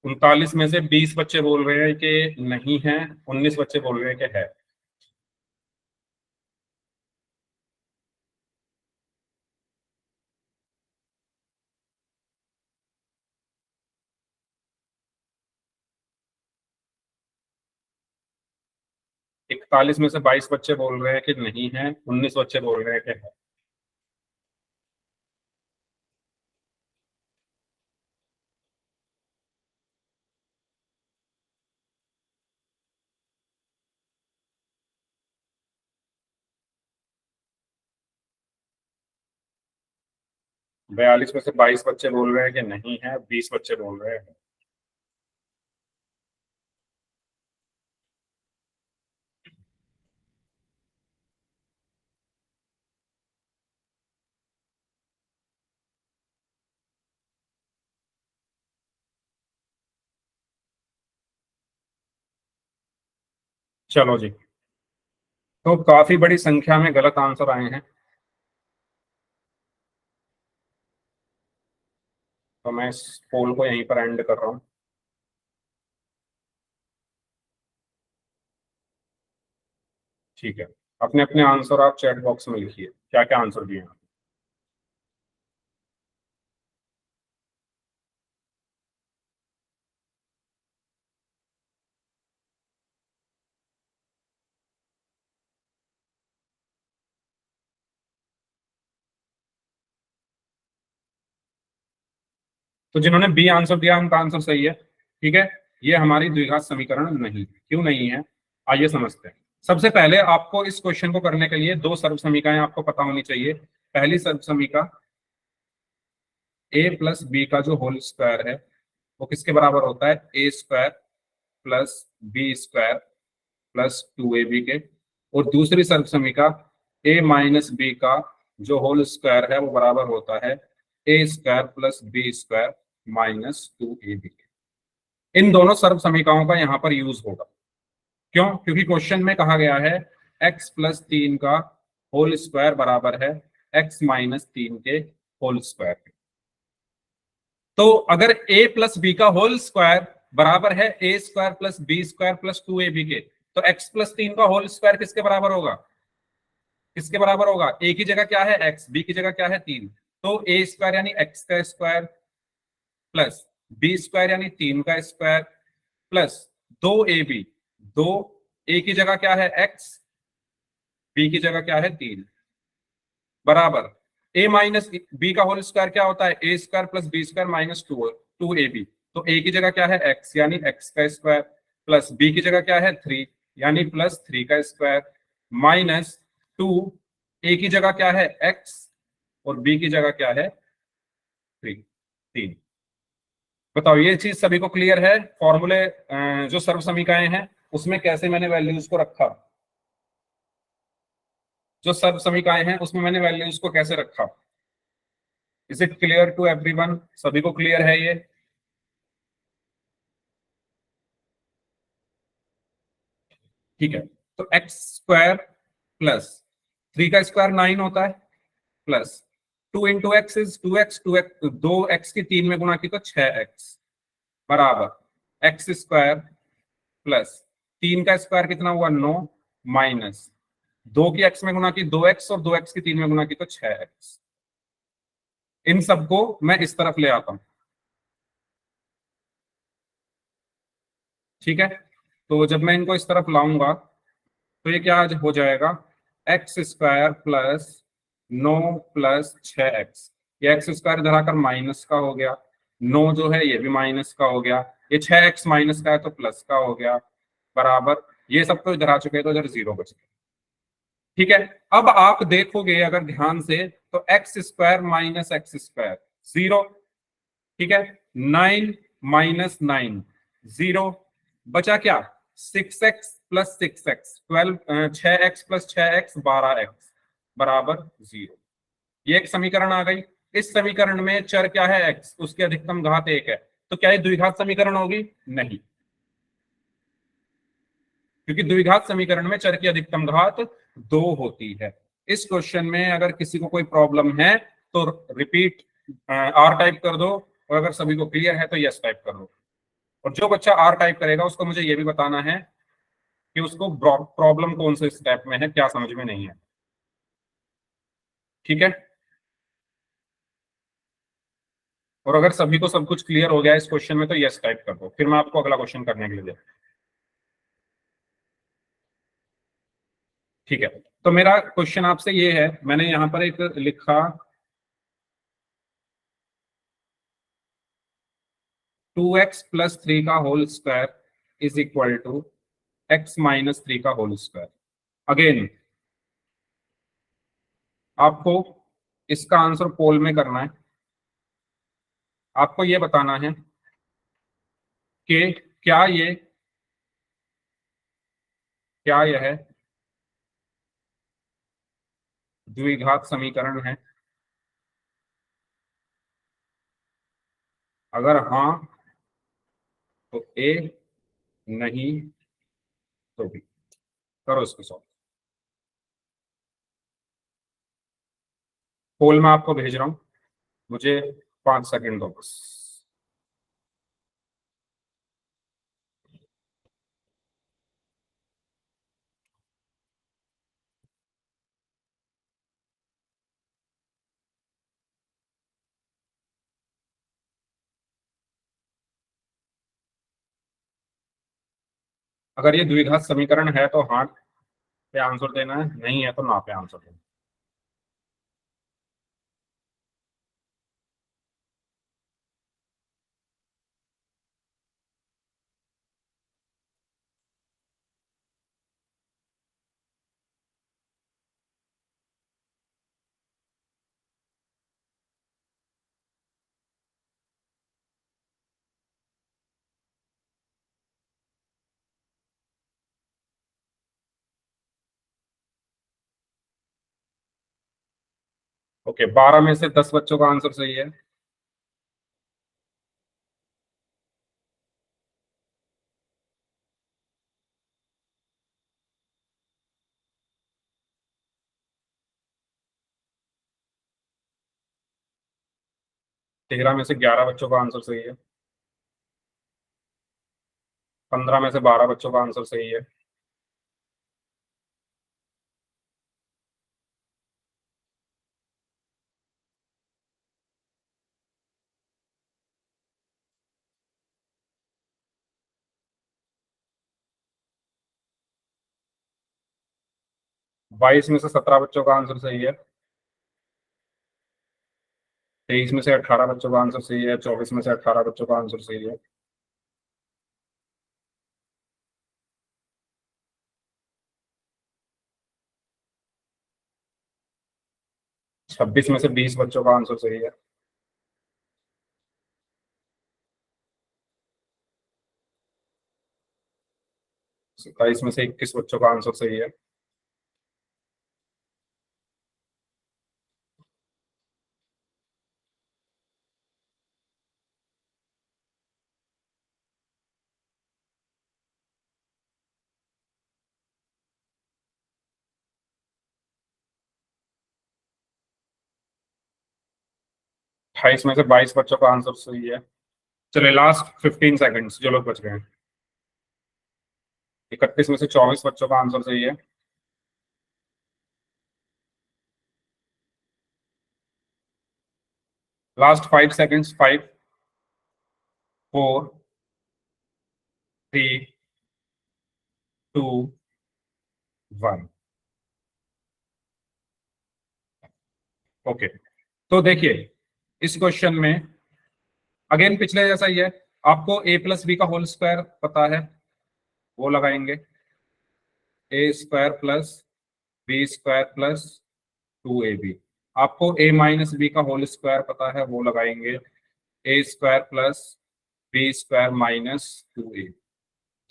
39 में से 20 बच्चे बोल रहे हैं कि नहीं है, 19 बच्चे बोल रहे हैं कि है। 41 में से 22 बच्चे बोल रहे हैं कि नहीं है, 19 बच्चे बोल रहे हैं कि है। बयालीस में से 22 बच्चे बोल रहे हैं कि नहीं है, 20 बच्चे बोल रहे हैं। चलो जी, तो काफी बड़ी संख्या में गलत आंसर आए हैं, तो मैं इस पोल को यहीं पर एंड कर रहा हूँ। ठीक है, अपने अपने आंसर आप चैट बॉक्स में लिखिए, क्या क्या आंसर दिए हैं। तो जिन्होंने बी आंसर दिया उनका आंसर सही है। ठीक है, ये हमारी द्विघात समीकरण नहीं, क्यों नहीं है, आइए समझते हैं। सबसे पहले आपको इस क्वेश्चन को करने के लिए दो सर्व समीकरण आपको पता होनी चाहिए। पहली सर्व समीका ए प्लस बी का जो होल स्क्वायर है वो किसके बराबर होता है, a square plus b square plus 2ab के। और दूसरी सर्व समीका ए माइनस बी का जो होल स्क्वायर है वो बराबर होता है a square plus b square minus 2ab के। इन दोनों सर्व समीकरणों का यहाँ पर यूज होगा। क्यों? क्योंकि क्वेश्चन में कहा गया है x प्लस 3 का होल स्क्वायर बराबर है x माइनस 3 के होल स्क्वायर के। तो अगर a प्लस बी का होल स्क्वायर बराबर है a square plus b square plus 2ab के, तो x प्लस 3 का होल स्क्वायर किसके बराबर होगा, किसके बराबर होगा, a की जगह क्या है x, b की जगह क्या है 3, तो ए स्क्वायर यानी x का स्क्वायर प्लस बी स्क्वायर यानी 3 का स्क्वायर प्लस 2ab। दो, ए की जगह क्या है x, बी की जगह क्या है 3, बराबर ए माइनस बी का होल स्क्वायर क्या होता है, a square plus b square minus two a b. तो ए की जगह क्या है एक्स यानी एक्स का स्क्वायर, प्लस बी की जगह क्या है 3 यानी प्लस 3 का स्क्वायर, माइनस 2 ए की जगह क्या है एक्स और बी की जगह क्या है 3 3। बताओ ये चीज सभी को क्लियर है? फॉर्मूले जो सर्व समीकरण हैं उसमें कैसे मैंने वैल्यूज को रखा, जो सर्व समीकरण हैं उसमें मैंने वैल्यूज को कैसे रखा। Is it clear to everyone? सभी को क्लियर है ये? ठीक है। तो एक्स स्क्वायर प्लस 3 का स्क्वायर 9 होता है, plus 2 into x is 2x, 2x 2x की 3 में गुणा की तो 6x बराबर एक्स स्क्वायर प्लस 3 का स्क्वायर कितना हुआ 9 माइनस 2 की x में गुणा की 2x और 2x की 3 में गुणा की तो 6x। इन सबको मैं इस तरफ ले आता हूं, ठीक है। तो जब मैं इनको इस तरफ लाऊंगा तो ये क्या हो जाएगा, x square plus 9 plus 6x। ये एक्स स्क्वायर इधर आकर माइनस का हो गया, 9 जो है ये भी माइनस का हो गया, ये 6x माइनस का है तो प्लस का हो गया, बराबर ये सब तो इधर आ चुके हैं तो इधर जीरो बच गया। ठीक है। अब आप देखोगे अगर ध्यान से तो x square minus x square zero, ठीक है। 9 माइनस 9 जीरो, बचा क्या 6x plus 6x 12, 6x plus 6x 12x बराबर जीरो। ये एक समीकरण आ गई। इस समीकरण में चर क्या है x, उसकी अधिकतम घात 1 है। तो क्या ये द्विघात समीकरण होगी? नहीं, क्योंकि द्विघात समीकरण में चर की अधिकतम घात 2 होती है। इस क्वेश्चन में अगर किसी को कोई प्रॉब्लम है तो रिपीट आर टाइप कर दो, और अगर सभी को क्लियर है तो यस टाइप कर दो। और जो बच्चा आर टाइप करेगा उसको मुझे ये भी बताना है कि उसको प्रॉब्लम कौन से स्टेप में है, क्या समझ में नहीं है। ठीक है। और अगर सभी को सब कुछ क्लियर हो गया इस क्वेश्चन में तो यस टाइप कर दो, फिर मैं आपको अगला क्वेश्चन करने के लिए दे। ठीक है। तो मेरा क्वेश्चन आपसे ये है, मैंने यहां पर एक लिखा 2x प्लस 3 का whole square is equal to x minus 3 का होल स्क्वायर। अगेन आपको इसका आंसर पोल में करना है। आपको ये बताना है कि क्या यह द्विघात समीकरण है। अगर हाँ तो ए, नहीं तो बी। करो इसको सॉल्व। पोल में आपको भेज रहा हूं, मुझे 5 सेकंड दो बस। अगर ये द्विघात समीकरण है तो हाँ पे आंसर देना है, नहीं है तो ना पे आंसर देना है। ओके, 12 में से 10 बच्चों का आंसर सही है। तेरह में से 11 बच्चों का आंसर सही है। 15 में से 12 बच्चों का आंसर सही है। 22 में से 17 बच्चों का आंसर सही है। 23 में से 18 बच्चों का आंसर सही है, 24 में से 18 बच्चों का आंसर सही है। छब्बीस में से 20 बच्चों का आंसर सही है। 27 में से 21 बच्चों का आंसर सही है। 28 में से 22 बच्चों का आंसर सही है। चलिए लास्ट 15 सेकंड्स जो लोग बच गए हैं। 31 में से 24 बच्चों का आंसर सही है। Last 5 seconds, 5, 4, 3, 2, 1। ओके, तो देखिए इस क्वेश्चन में अगेन पिछले जैसा ही है। आपको ए प्लस बी का होल स्क्वायर पता है, वो लगाएंगे। A square plus b square plus 2ab। आपको ए माइनस बी का होल स्क्वायर पता है, वो लगाएंगे। A square plus b square minus 2a।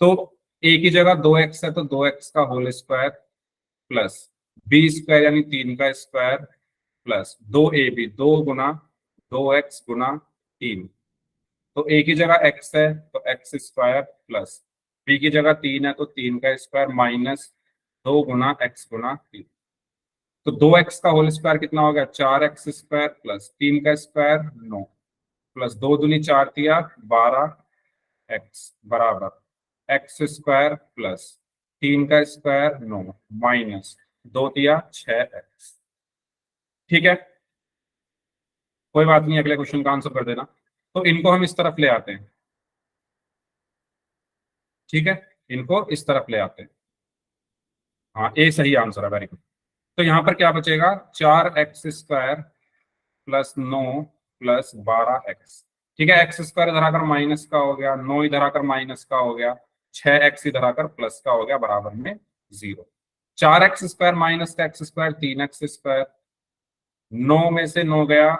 तो ए की जगह 2x है तो 2x का whole square plus b square यानी 3 का स्क्वायर प्लस 2ab, 2 गुना 2x गुना 3। तो ए की जगह x है तो एक्स स्क्वायर प्लस बी की जगह 3 है तो 3 का स्क्वायर माइनस 2 गुना x गुना 3। तो 2x का होल स्क्वायर कितना हो गया, 4x स्क्वायर प्लस 3 का स्क्वायर 9 प्लस 2 दूनी 4 तिया 12x बराबर एक्स स्क्वायर प्लस 3 का स्क्वायर 9 माइनस 2 तिया 6x। ठीक है, कोई बात नहीं, अगले क्वेश्चन का आंसर कर देना। तो इनको हम इस तरफ ले आते हैं। ठीक है, इनको इस तरफ ले आते हैं। हाँ, ए सही आंसर है, वेरी गुड। तो यहाँ पर क्या बचेगा, 4x square plus 9 plus 12x। ठीक है, एक्स स्क्वायर इधर आकर माइनस का हो गया, 9 इधर आकर माइनस का हो गया, 6x इधर आकर प्लस का हो गया बराबर में 0। 4x स्क्वायर माइनस का एक्स स्क्वायर 3x स्क्वायर, 9 में से 9 गया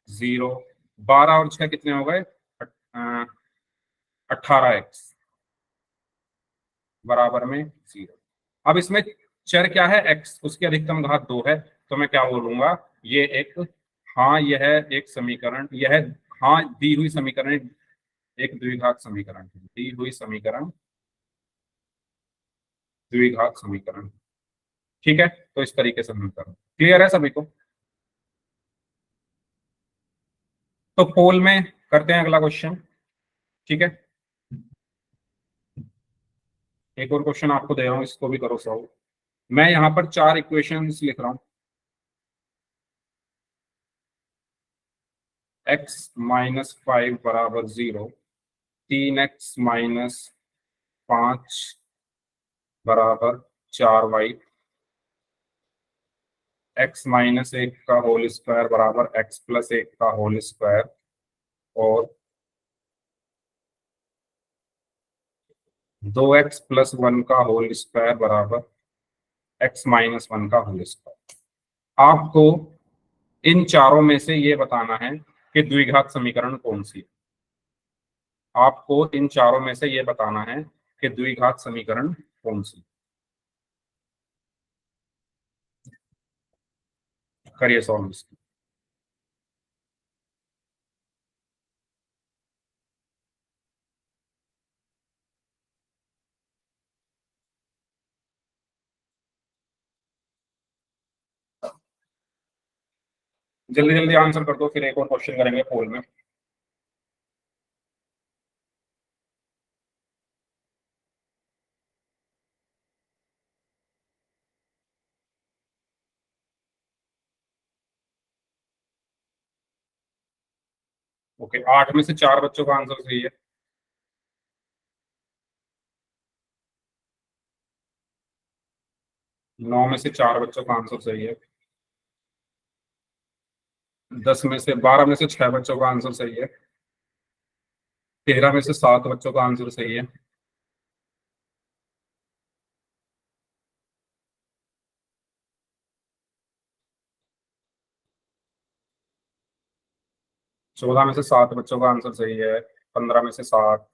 0, 12 और 6 कितने हो गए, 18x बराबर में 0। अब इसमें चर क्या है, x, उसकी अधिकतम घात 2 है। तो मैं क्या बोलूंगा, ये एक, हाँ यह एक समीकरण, यह हाँ दी हुई समीकरण एक द्विघात समीकरण है। दी हुई समीकरण द्विघात समीकरण। ठीक है, तो इस तरीके से हम करें। क्लियर है सभी को? तो पोल में करते हैं अगला क्वेश्चन। ठीक है, एक और क्वेश्चन आपको दे रहा हूं, इसको भी करो सॉल्व। मैं यहाँ पर 4 इक्वेशंस लिख रहा हूँ। x-5 बराबर 0, 3x-5 बराबर 4y, x-1 का होल स्क्वायर बराबर x+1 का होल स्क्वायर, और 2x+1 का होल स्क्वायर बराबर x-1 का होल स्क्वायर। आपको इन चारों में से ये बताना है कि द्विघात समीकरण कौन सी है। आपको इन चारों में से ये बताना है कि द्विघात समीकरण कौन सी। करिए सॉल्व इसकी। जल्दी जल्दी आंसर कर दो, फिर एक और क्वेश्चन करेंगे पोल में। ओके, 8 में से 4 बच्चों का आंसर सही है। 9 में से 4 बच्चों का आंसर सही है। 12 में से 6 बच्चों का आंसर सही है। 13 में से 7 बच्चों का आंसर सही है। चौदह में से 7 बच्चों का आंसर सही है। 15 में से 7।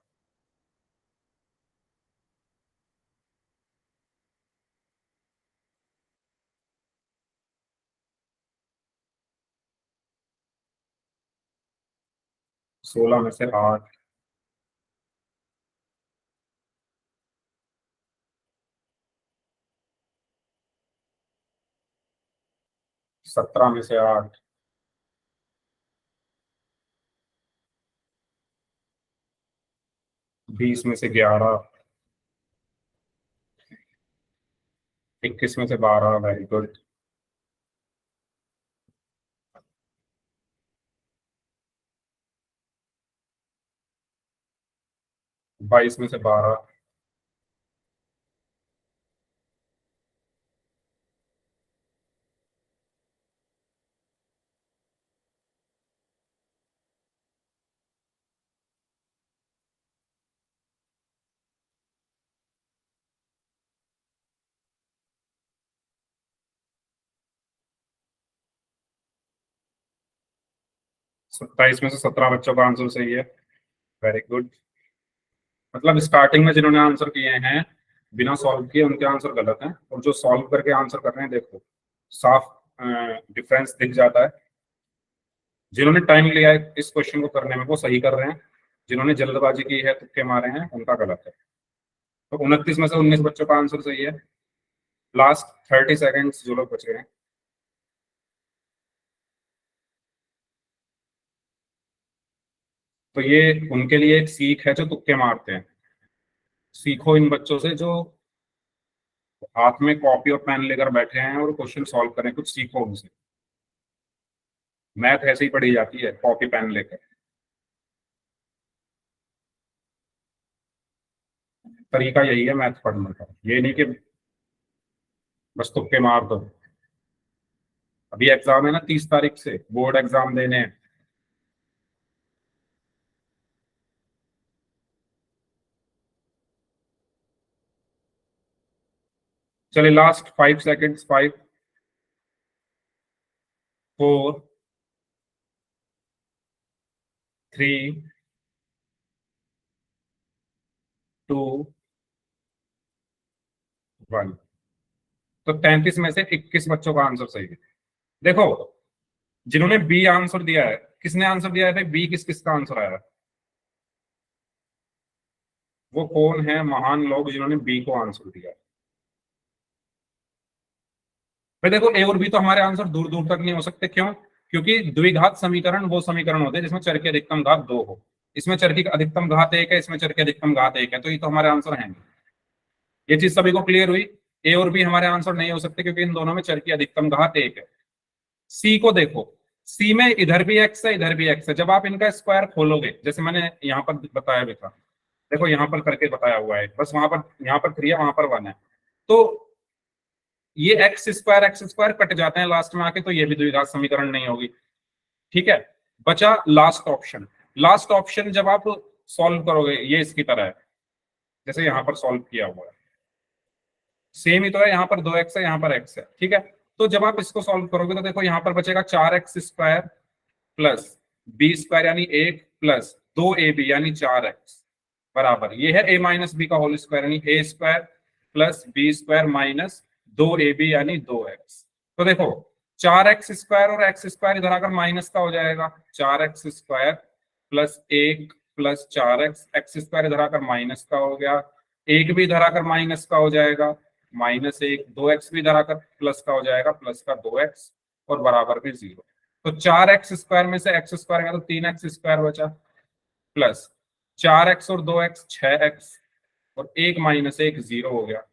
16 में से 8। 17 में से 8। 20 में से 11। 21 में से 12। Very good. 22 में से 12। 27 में से 17 बच्चों का आंसर सही है। Very good. मतलब स्टार्टिंग में जिन्होंने आंसर किए हैं बिना सॉल्व किए, उनके आंसर गलत हैं, और जो सॉल्व करके आंसर कर रहे हैं, देखो साफ डिफरेंस दिख जाता है। जिन्होंने टाइम लिया है इस क्वेश्चन को करने में वो सही कर रहे हैं, जिन्होंने जल्दबाजी की है, तुक्के मारे हैं, उनका गलत है। तो 29 में से 19 बच्चों का आंसर सही है। लास्ट 30 सेकेंड्स जो लोग बच गए हैं। तो ये उनके लिए एक सीख है जो तुक्के मारते हैं। सीखो इन बच्चों से जो हाथ में कॉपी और पेन लेकर बैठे हैं और क्वेश्चन सॉल्व करें, कुछ सीखो उनसे। मैथ ऐसे ही पढ़ी जाती है, कॉपी पेन लेकर। तरीका यही है मैथ पढ़ने का, ये नहीं कि बस तुक्के मार दो। अभी एग्जाम है ना, 30 तारीख से बोर्ड एग्जाम देने हैं। चलिए लास्ट 5 सेकेंड्स। 5, 4, 3, 2, 1। तो 33 में से 21 बच्चों का आंसर सही है। देखो जिन्होंने बी आंसर दिया है, किसने आंसर दिया है भाई? बी किस किस का आंसर आया है? वो कौन है महान लोग जिन्होंने बी को आंसर दिया है? भाई देखो ए और बी तो हमारे आंसर दूर दूर तक नहीं हो सकते। क्यों? क्योंकि द्विघात समीकरण वो समीकरण होते हैं जिसमें चर की अधिकतम घात 2 हो। इसमें चर की अधिकतम घात 1 है, इसमें चर की अधिकतम घात 1 है, तो ये तो हमारे आंसर हैं नहीं। ये चीज सभी को क्लियर हुई? ए और बी हमारे आंसर नहीं हो सकते क्योंकि इन दोनों में चर की अधिकतम घात 1 है। सी को देखो, सी में इधर भी एक्स है, इधर भी एक्स है। जब आप इनका स्क्वायर खोलोगे, जैसे मैंने यहाँ पर बताया भी था, देखो यहाँ पर करके बताया हुआ है, बस वहां पर, यहाँ पर 3 है, वहां पर 1 है, तो ये एक्स स्क्वायर कट जाते हैं लास्ट में आके, तो ये भी द्विघात समीकरण नहीं होगी। ठीक है, बचा लास्ट ऑप्शन। लास्ट ऑप्शन जब आप सॉल्व करोगे ये इसकी तरह है जैसे यहाँ पर सॉल्व किया हुआ है, सेम ही तो है। यहाँ पर 2x है, यहाँ पर x है। ठीक है, तो जब आप इसको सॉल्व करोगे तो देखो यहाँ पर बचेगा 4x square plus b square यानी 1 प्लस 2ab यानी 4x बराबर, ये है a माइनस बी का होल स्क्वायर यानी a square plus b square minus 2ab यानी 2x। तो देखो 4x स्क्वायर और x स्क्वायर इधर आकर माइनस का हो जाएगा, 4x square plus 1 plus 4x, x square इधर आकर माइनस का हो गया, एक भी इधर आकर माइनस का हो जाएगा, -1, 2x भी इधर आकर प्लस का हो जाएगा, प्लस का 2x, और बराबर भी 0। तो 4x स्क्वायर में से x स्क्वायर गया तो 3x स्क्वायर बचा, प्लस 4x और 2x 6x, और 1 - 1 0 हो गया।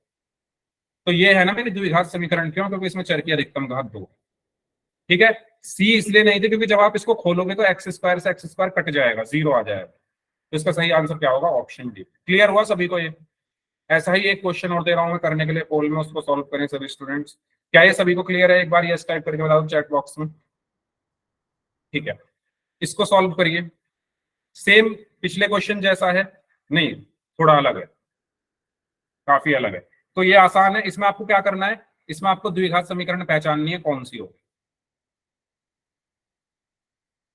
तो ये है ना मेरी द्विघात समीकरण। क्यों? क्योंकि इसमें चर की अधिकतम घात 2। ठीक है, सी इसलिए नहीं थी क्योंकि जब आप इसको खोलोगे तो एक्स स्क्वायर से एक्स स्क्वायर कट जाएगा, 0 आ जाएगा। तो इसका सही आंसर क्या होगा? Option D. क्लियर हुआ सभी को? ये ऐसा ही एक क्वेश्चन और दे रहा हूं मैं करने के लिए पोल में, उसको सॉल्व करें सभी स्टूडेंट्स। क्या ये सभी को क्लियर है? एक बार यस टाइप करके बता दो चैट बॉक्स में। ठीक है, इसको सॉल्व करिए। सेम पिछले क्वेश्चन जैसा है, नहीं थोड़ा अलग है, काफी अलग है। तो ये आसान है, इसमें आपको क्या करना है, इसमें आपको द्विघात समीकरण पहचाननी है कौन सी होगी।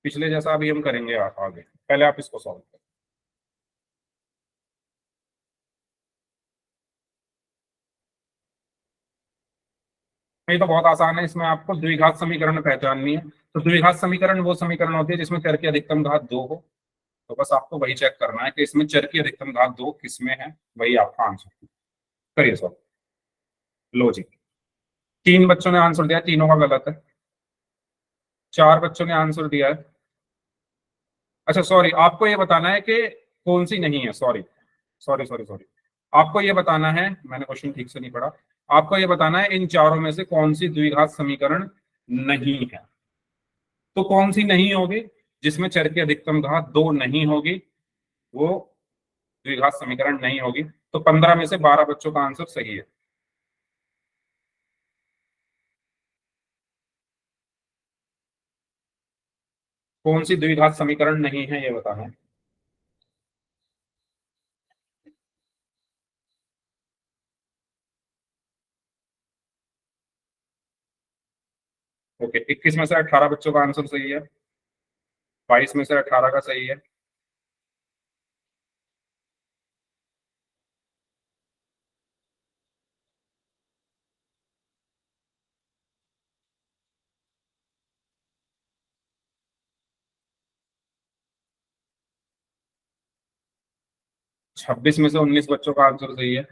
पिछले जैसा अभी हम करेंगे आगे, पहले आप इसको सॉल्व करें। ये तो बहुत आसान है, इसमें आपको द्विघात समीकरण पहचाननी है। तो द्विघात समीकरण वो समीकरण होती है जिसमें चर की अधिकतम घात 2 हो। तो बस आपको वही चेक करना है कि इसमें चर की अधिकतम घात 2 किसमें है, वही आपका आंसर। करिए सॉल्व। लो जी, 3 बच्चों ने आंसर दिया, तीनों का गलत है। 4 बच्चों ने आंसर दिया है। अच्छा सॉरी, आपको ये बताना है कि कौन सी नहीं है। सॉरी सॉरी सॉरी सॉरी, आपको ये बताना है, मैंने क्वेश्चन ठीक से नहीं पढ़ा। आपको ये बताना है इन चारों में से कौन सी द्विघात समीकरण नहीं है। तो कौन सी नहीं होगी, जिसमें चर की अधिकतम घात 2 नहीं होगी, वो द्विघात समीकरण नहीं होगी। तो 15 में से 12 बच्चों का आंसर सही है। कौन सी द्विघात समीकरण नहीं है ये बताना है। ओके, 21 में से 18 बच्चों का आंसर सही है, 22 में से 18 का सही है। 26 में से 19 बच्चों का आंसर सही है,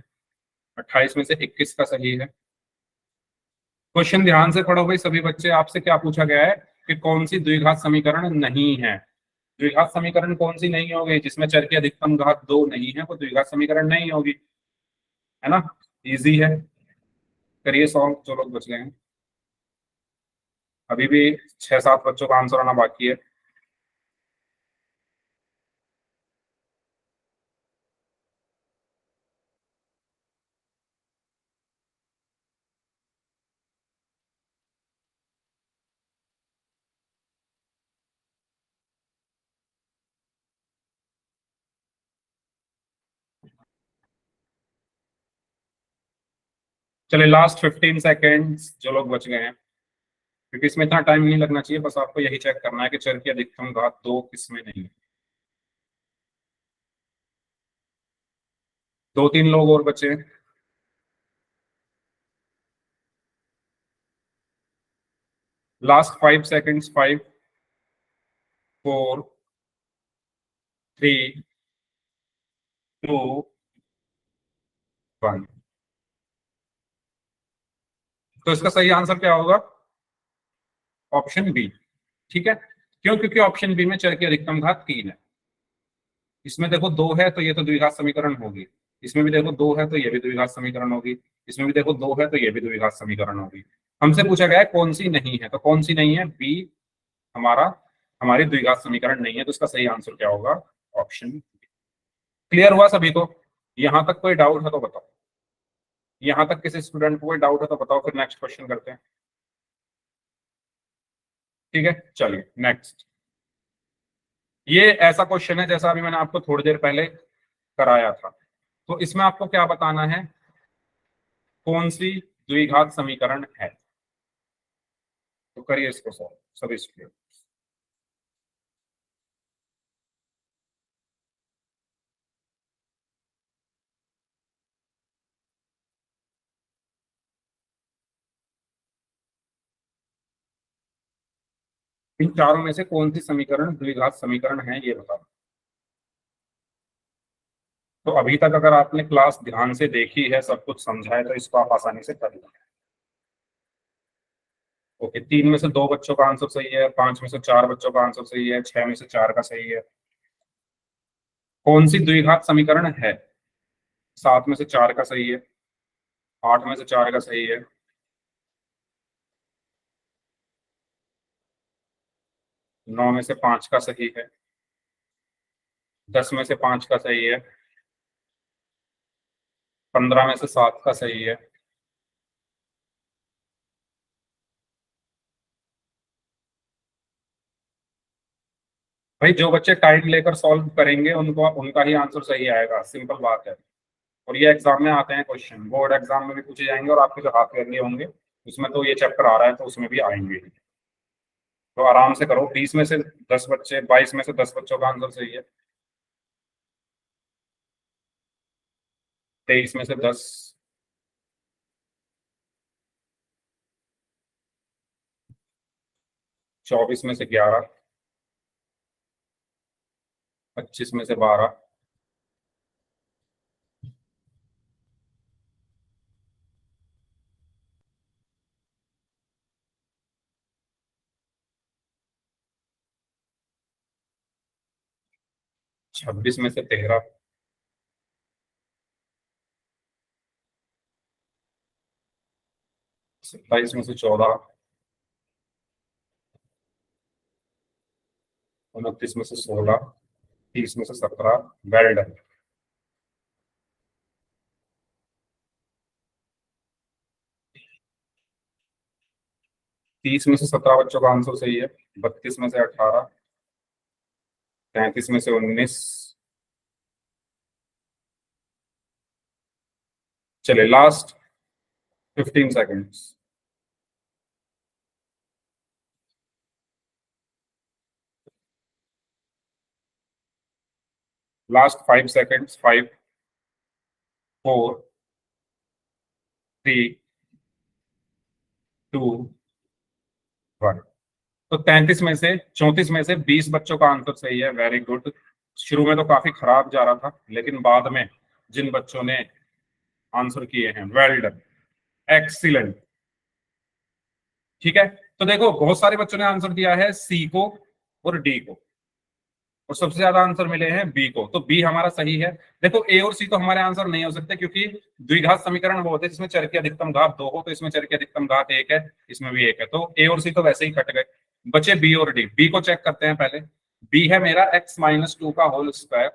28 में से 21 का सही है। क्वेश्चन ध्यान से पढ़ो भाई सभी बच्चे, आपसे क्या पूछा गया है कि कौन सी द्विघात समीकरण नहीं है। द्विघात समीकरण कौन सी नहीं होगी, जिसमें चर की अधिकतम घात 2 नहीं है, वो द्विघात समीकरण नहीं होगी, है ना। इजी है, करिए सॉल्व, जो लोग बच गए हैं। अभी भी 6-7 बच्चों का आंसर आना बाकी है। चलिए लास्ट 15 सेकेंड्स, जो लोग बच गए हैं, क्योंकि इसमें इतना टाइम नहीं लगना चाहिए, बस आपको यही चेक करना है कि चर की अधिकतम घात 2 किसमें नहीं है। 2-3 लोग और बचे हैं। Last 5 seconds, 5, 4, 3, 2, 1। तो इसका सही आंसर क्या होगा, ऑप्शन बी। ठीक है, क्यों, क्योंकि ऑप्शन बी में चर की अधिकतम घात 3 है। इसमें देखो 2 है तो ये तो द्विघात समीकरण होगी, इसमें भी देखो 2 है तो ये भी द्विघात समीकरण होगी, इसमें भी देखो 2 है तो ये भी द्विघात समीकरण होगी। हमसे पूछा गया है कौन सी नहीं है, तो कौन सी नहीं है, बी हमारा, हमारी द्विघात समीकरण नहीं है। तो इसका सही आंसर क्या होगा, ऑप्शन। क्लियर हुआ सभी को, यहां तक कोई डाउट है तो बताओ, यहां तक किसी स्टूडेंट को कोई डाउट है तो बताओ, फिर नेक्स्ट क्वेश्चन करते हैं। ठीक है, चलिए नेक्स्ट। ये ऐसा क्वेश्चन है जैसा अभी मैंने आपको थोड़ी देर पहले कराया था। तो इसमें आपको क्या बताना है, कौन सी द्विघात समीकरण है। तो करिए इसको सॉल्व सभी स्टूडेंट। इन चारों में से कौन सी समीकरण द्विघात समीकरण है ये बताओ। तो अभी तक अगर आपने क्लास ध्यान से देखी है, सब कुछ समझा है, तो इसको आप आसानी से कर लेंगे। ओके, 3 में से 2 बच्चों का आंसर सही है, 5 में से 4 बच्चों का आंसर सही है, 6 में से 4 का सही है। कौन सी द्विघात समीकरण है, 7 में से 4 का सही है, 8 में से 4 का सही है, 9 में से 5 का सही है, 10 में से 5 का सही है, 15 में से 7 का सही है, भाई जो बच्चे टाइम लेकर सॉल्व करेंगे उनको उनका ही आंसर सही आएगा, सिंपल बात है। और ये एग्जाम में आते हैं क्वेश्चन, बोर्ड एग्जाम में भी पूछे जाएंगे, और आपके जो हाथ ईयरली होंगे उसमें तो ये चैप्टर आ रहा है तो उसमें भी आएंगे ही। तो आराम से करो, 20 में से 10 बच्चे, 22 में से 10 बच्चों का आंसर सही है, 23 में से 10, 24 में से 11, 25 में से 12, 26 में से 13, 27 में से 14, 29 में से 16, 30 में से 17। Well done. 30 में से 17 बच्चों का आंसर सही है, 32 में से 18, 33 में से 19। चलिए लास्ट 15 सेकेंड्स। Last 5 seconds, 5, 4, 3, 2, 1। तो 33 में से 34 में से 20 बच्चों का आंसर सही है, वेरी गुड। शुरू में तो काफी खराब जा रहा था, लेकिन बाद में जिन बच्चों ने आंसर किए हैं, वेल डन, एक्सीलेंट। ठीक है, तो देखो बहुत सारे बच्चों ने आंसर दिया है सी को और डी को, और सबसे ज्यादा आंसर मिले हैं बी को, तो बी हमारा सही है। देखो ए और सी तो हमारे आंसर नहीं हो सकते, क्योंकि द्विघात समीकरण वो होते हैं जिसमें चर की अधिकतम घात 2 हो, तो इसमें चर की अधिकतम घात 1 है, इसमें भी 1 है, तो ए और सी तो वैसे ही कट गए। बचे बी और डी। बी को चेक करते हैं पहले। बी है मेरा x-2 का होल स्क्वायर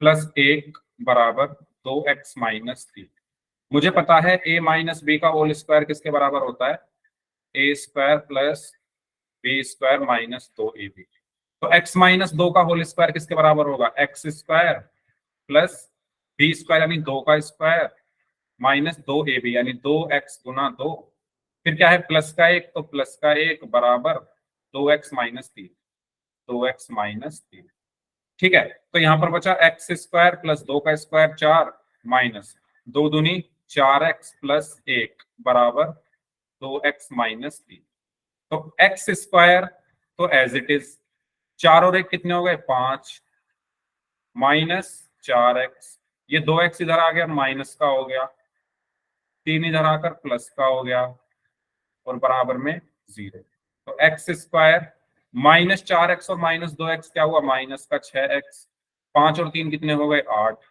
प्लस 1 बराबर 2x-3। मुझे पता है a माइनस बी का होल स्क्वायर किसके बराबर होता है, a square plus b square minus 2ab। तो x-2 का होल स्क्वायर किसके बराबर होगा, x square plus b square यानी 2 का स्क्वायर माइनस 2ab यानी 2x गुना 2। फिर क्या है, प्लस का 1, तो प्लस का 1 बराबर 2x-3, 2x-3। ठीक है, तो यहां पर बचा एक्स स्क्वायर प्लस 2 का स्क्वायर 4 माइनस 2 दूनी 4x प्लस 1 बराबर 2x-3। तो एक्स स्क्वायर तो एज इट इज, 4 और 1 कितने हो गए, 5 माइनस 4x, ये 2x इधर आ गया माइनस का हो गया, 3 इधर आकर प्लस का हो गया, और बराबर में 0। तो एक्स स्क्वायर माइनस 4x और माइनस 2x क्या हुआ, माइनस का 6x, 5 और 3 कितने हो गए, 8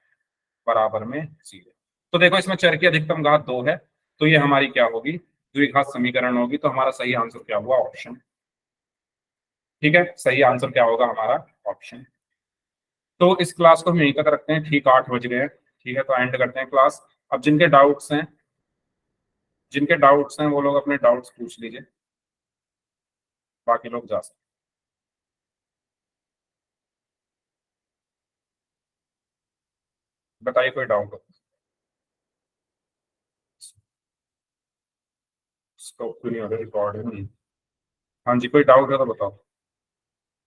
बराबर में 0। तो देखो इसमें चर की अधिकतम घात 2 है, तो ये हमारी क्या होगी, द्विघात समीकरण होगी। तो हमारा सही आंसर क्या हुआ, ऑप्शन। ठीक है, सही आंसर क्या होगा हमारा, ऑप्शन। तो इस क्लास को हम यहीं तक रखते हैं, ठीक 8 बज गए हैं। ठीक है, तो एंड करते हैं क्लास। अब जिनके डाउट्स हैं वो लोग अपने डाउट्स पूछ लीजिए, बाकी लोग जा सकते हैं। बताइए कोई डाउट हो। स्कोप क्यों नहीं हो रहा, रिकॉर्ड है नहीं। हाँ जी, कोई डाउट है तो बताओ।